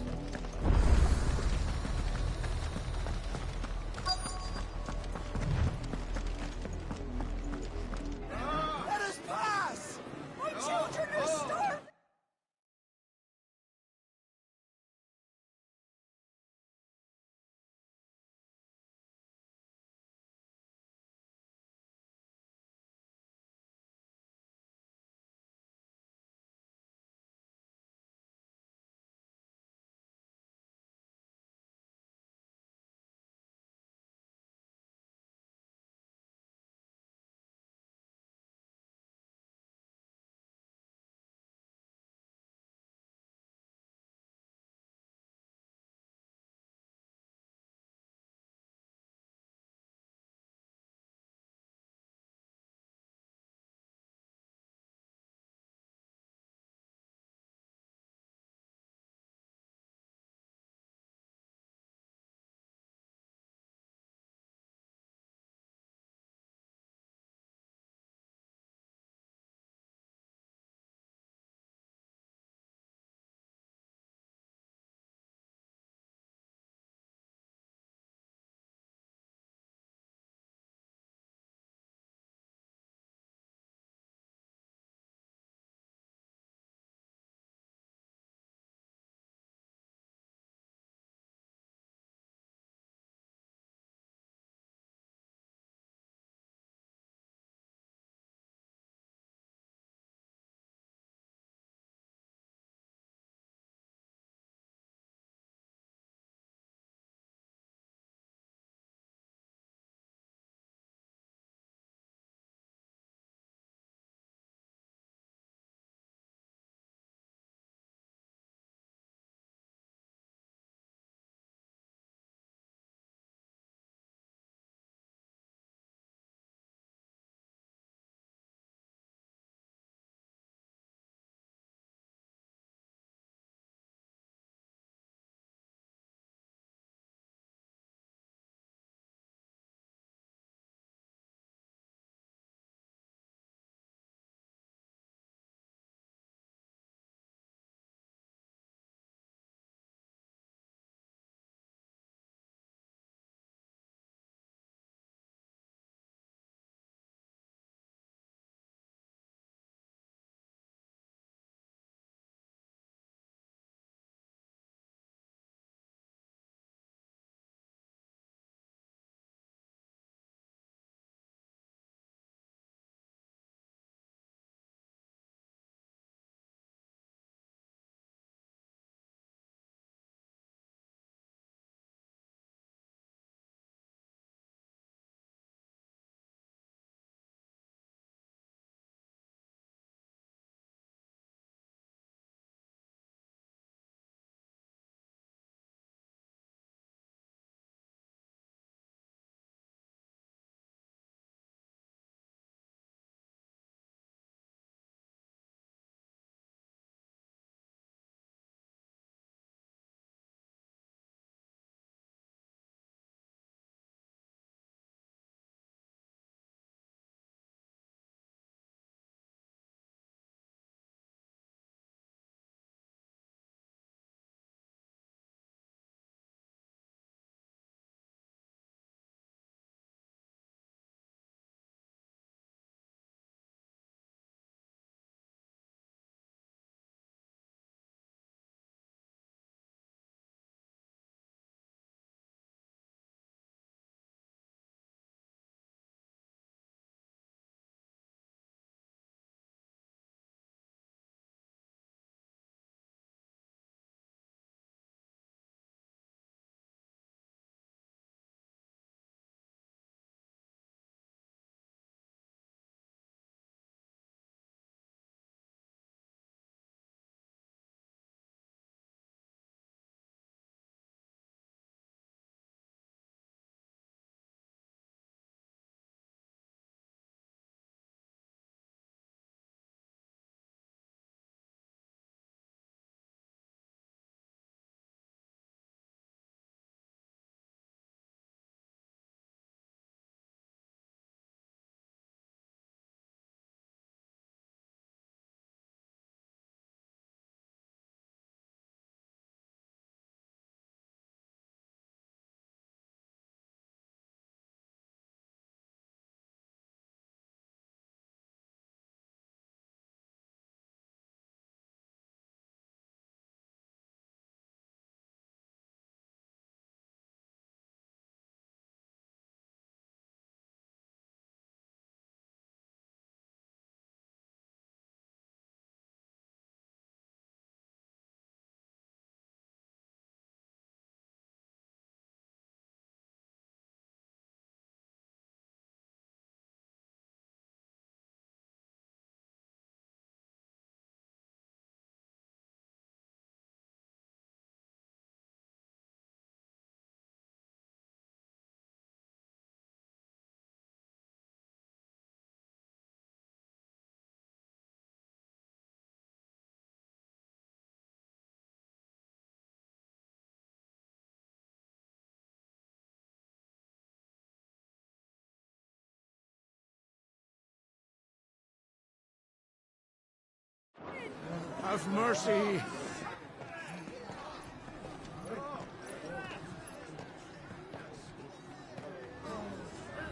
Have mercy.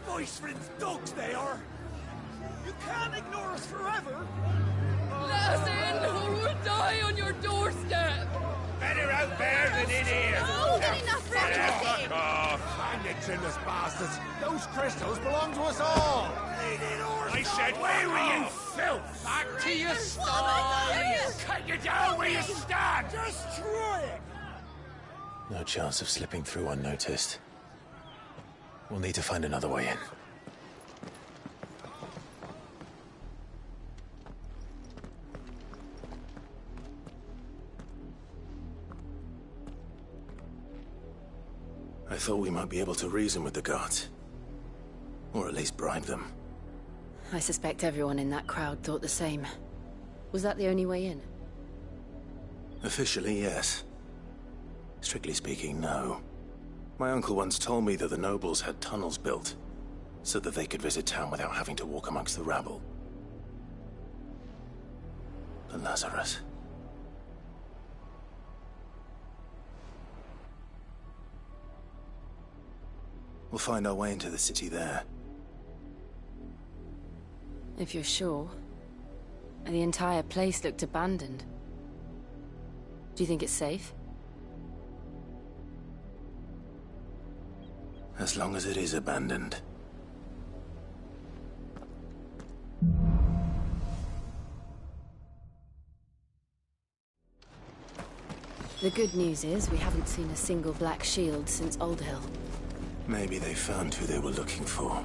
Voice-rinsed dogs they are! You can't ignore us forever! Let us in, or we'll die on your doorstep! Better out there than in here! More than enough room to Fuck off! Find it, trimless bastards. Those crystals belong to us all. I said, where were you, filth? Back to your stall! Cut you down where you stand! Destroy it! No chance of slipping through unnoticed. We'll need to find another way in. I thought we might be able to reason with the guards. Or at least bribe them. I suspect everyone in that crowd thought the same. Was that the only way in? Officially, yes. Strictly speaking, no. My uncle once told me that the nobles had tunnels built, so that they could visit town without having to walk amongst the rabble. But Lazarus... We'll find our way into the city there. If you're sure. The entire place looked abandoned. Do you think it's safe? As long as it is abandoned. The good news is we haven't seen a single black shield since Old Hill. Maybe they found who they were looking for.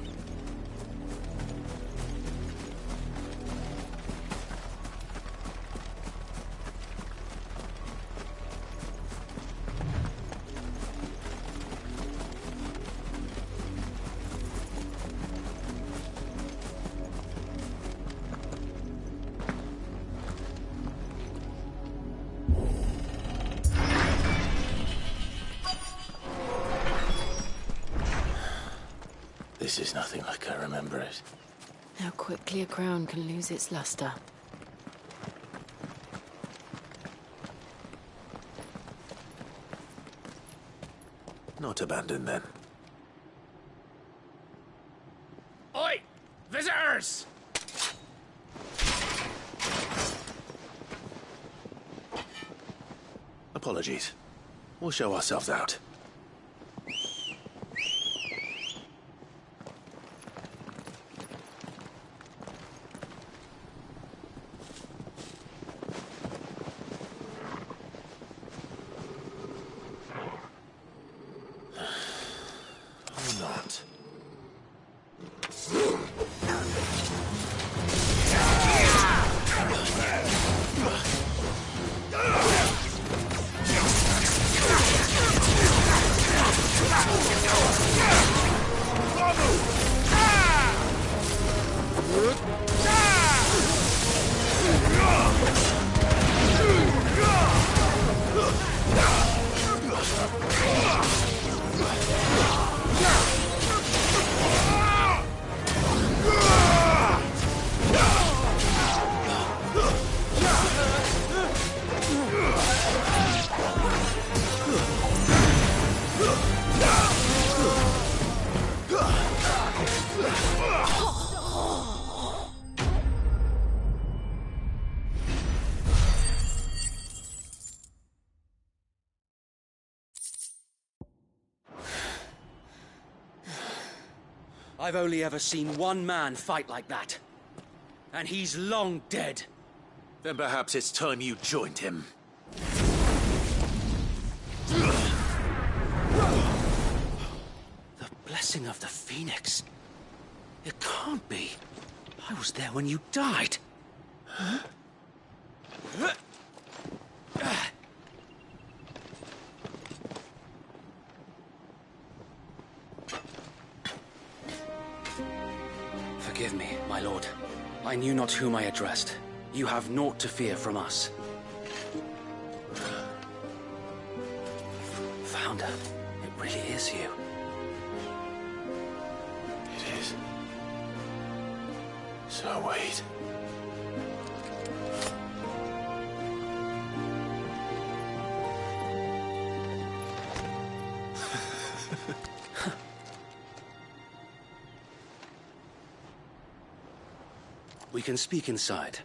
This is nothing like I remember it. How quickly a crown can lose its luster. Not abandoned, then. Oi! Visitors! Apologies. We'll show ourselves out. I've only ever seen one man fight like that. And he's long dead. Then perhaps it's time you joined him. The blessing of the Phoenix. It can't be. I was there when you died. Huh? Forgive me, my lord. I knew not whom I addressed. You have naught to fear from us. Founder, it really is you. It is. So wait. We can speak inside.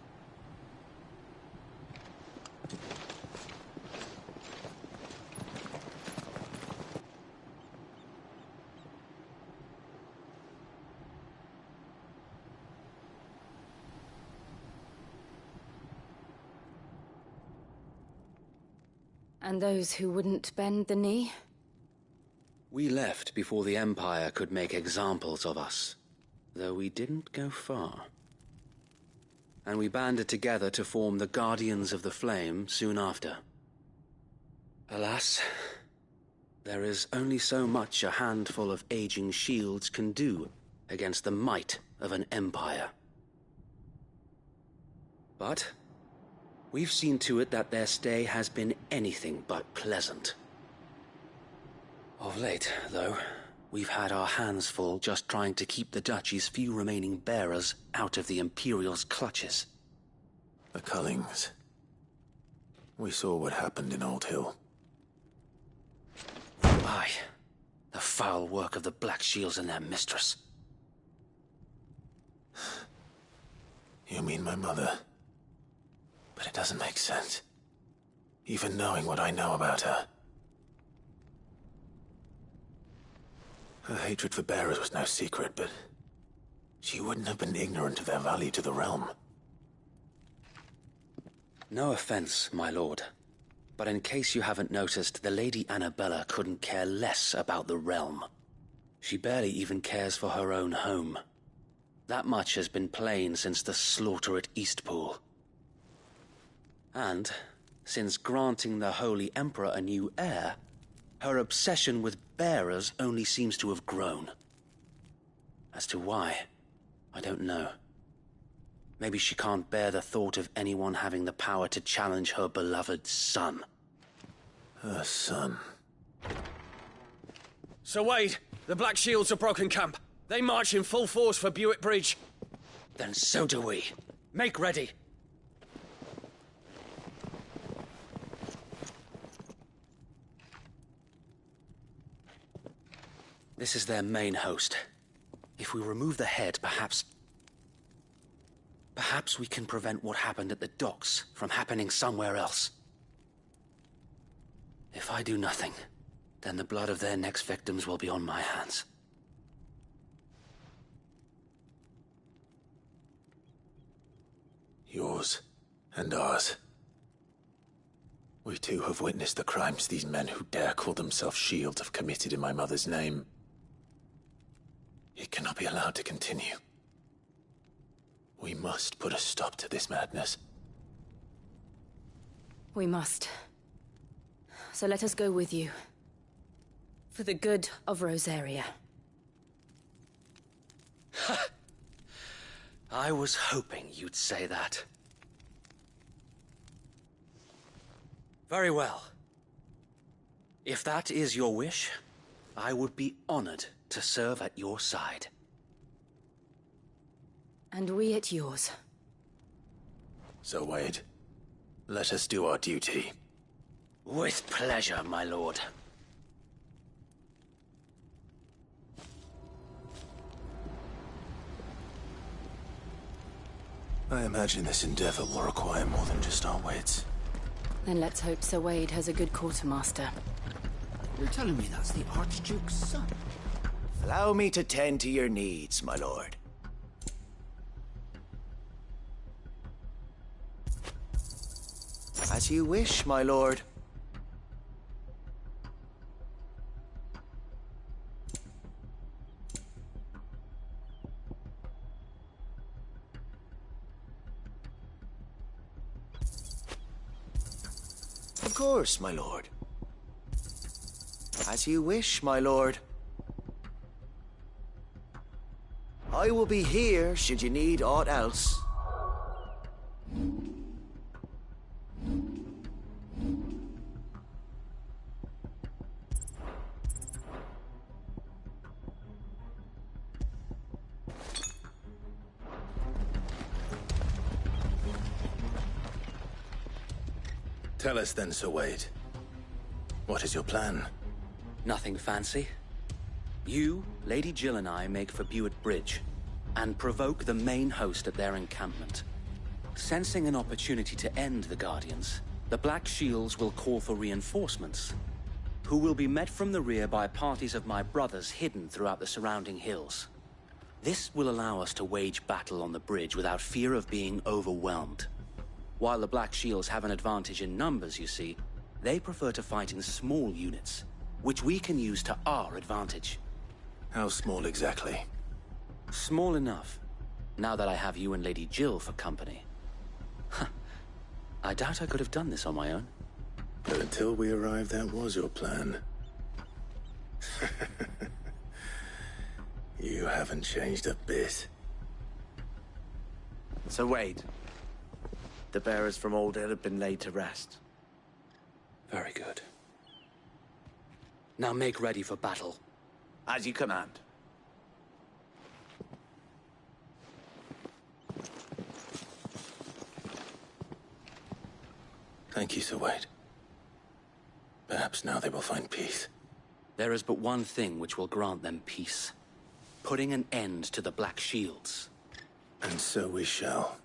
And those who wouldn't bend the knee? We left before the Empire could make examples of us, though we didn't go far. And we banded together to form the Guardians of the Flame soon after. Alas, there is only so much a handful of aging shields can do against the might of an empire. But we've seen to it that their stay has been anything but pleasant. Of late, though, we've had our hands full just trying to keep the Duchy's few remaining bearers out of the Imperial's clutches. The Cullings. We saw what happened in Old Hill. Aye. The foul work of the Black Shields and their mistress. You mean my mother? But it doesn't make sense. Even knowing what I know about her. Her hatred for bearers was no secret, but she wouldn't have been ignorant of their value to the realm. No offense, my lord. But in case you haven't noticed, the Lady Annabella couldn't care less about the realm. She barely even cares for her own home. That much has been plain since the slaughter at Eastpool. And, since granting the Holy Emperor a new heir, her obsession with bearers only seems to have grown. As to why, I don't know. Maybe she can't bear the thought of anyone having the power to challenge her beloved son. Her son. Sir Wade, the Black Shields have broken camp. They march in full force for Buick Bridge. Then so do we. Make ready. This is their main host. If we remove the head, perhaps we can prevent what happened at the docks from happening somewhere else. If I do nothing, then the blood of their next victims will be on my hands. Yours and ours. We too have witnessed the crimes these men who dare call themselves shields have committed in my mother's name. It cannot be allowed to continue. We must put a stop to this madness. We must. So let us go with you. For the good of Rosaria. I was hoping you'd say that. Very well. If that is your wish, I would be honored to serve at your side. And we at yours. So, Wade, let us do our duty. With pleasure, my lord. I imagine this endeavor will require more than just our wits. Then let's hope Sir Wade has a good quartermaster. You're telling me that's the Archduke's son? Allow me to tend to your needs, my lord. As you wish, my lord. Of course, my lord. As you wish, my lord. I will be here should you need aught else. Tell us then, Sir Wade. What is your plan? Nothing fancy. You, Lady Jill and I make for Buett Bridge, and provoke the main host at their encampment. Sensing an opportunity to end the Guardians, the Black Shields will call for reinforcements, who will be met from the rear by parties of my brothers hidden throughout the surrounding hills. This will allow us to wage battle on the bridge without fear of being overwhelmed. While the Black Shields have an advantage in numbers, you see, they prefer to fight in small units, which we can use to our advantage. How small exactly? Small enough, now that I have you and Lady Jill for company. I doubt I could have done this on my own. But until we arrived, that was your plan. You haven't changed a bit. So Wade, the bearers from Old Hill have been laid to rest. Very good. Now make ready for battle. As you command. Thank you, Sir Wade. Perhaps now they will find peace. There is but one thing which will grant them peace. Putting an end to the Black Shields. And so we shall.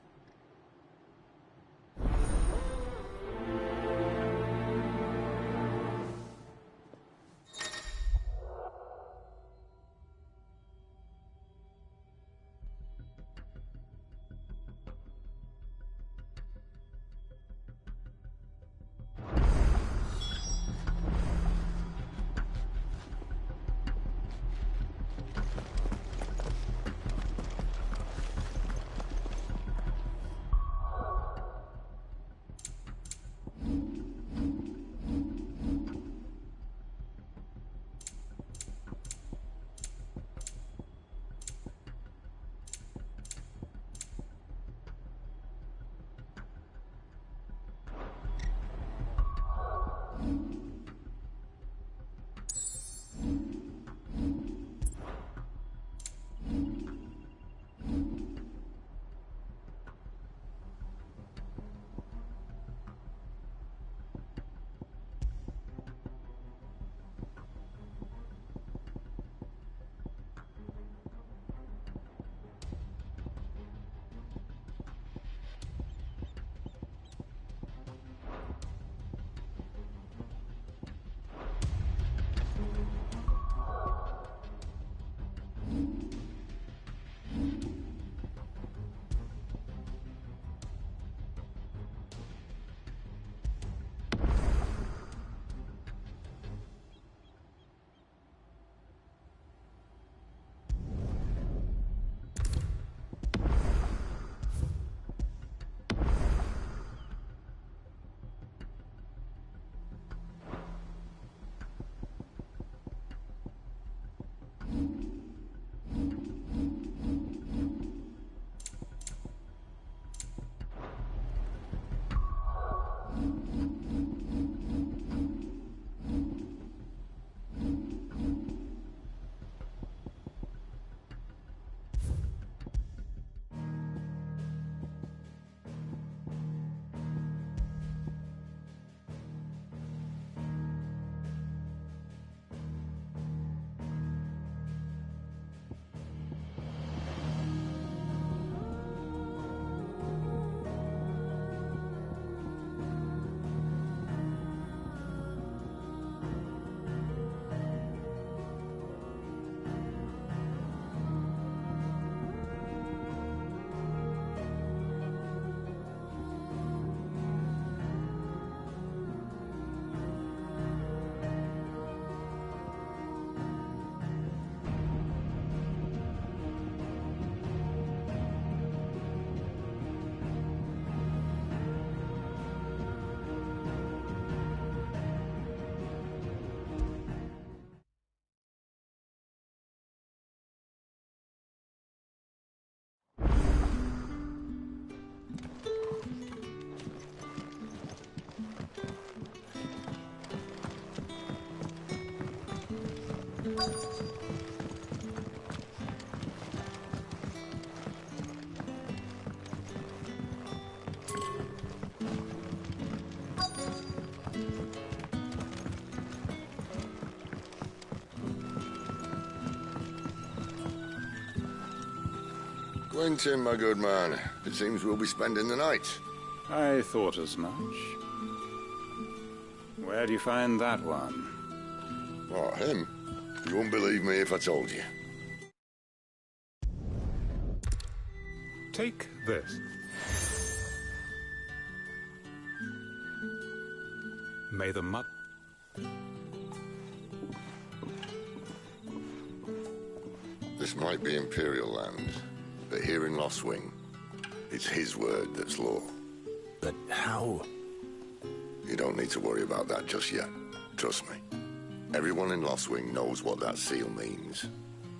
Quentin, my good man. It seems we'll be spending the night. I thought as much. Where'd you find that one? What, him? You wouldn't believe me if I told you. Take this. May the mud... This might be Imperial land, but here in Lostwing, it's his word that's law. But how? You don't need to worry about that just yet. Trust me. Everyone in Lostwing knows what that seal means,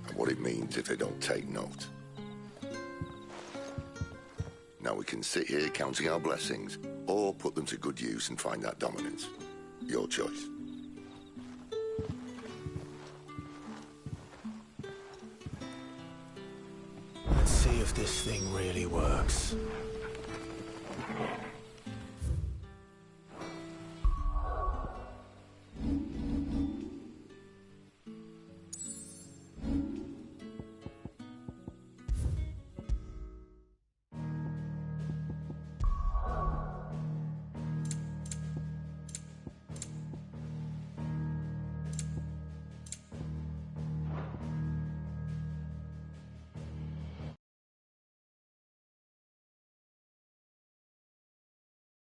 and what it means if they don't take note. Now we can sit here counting our blessings, or put them to good use and find that dominance. Your choice. Let's see if this thing really works.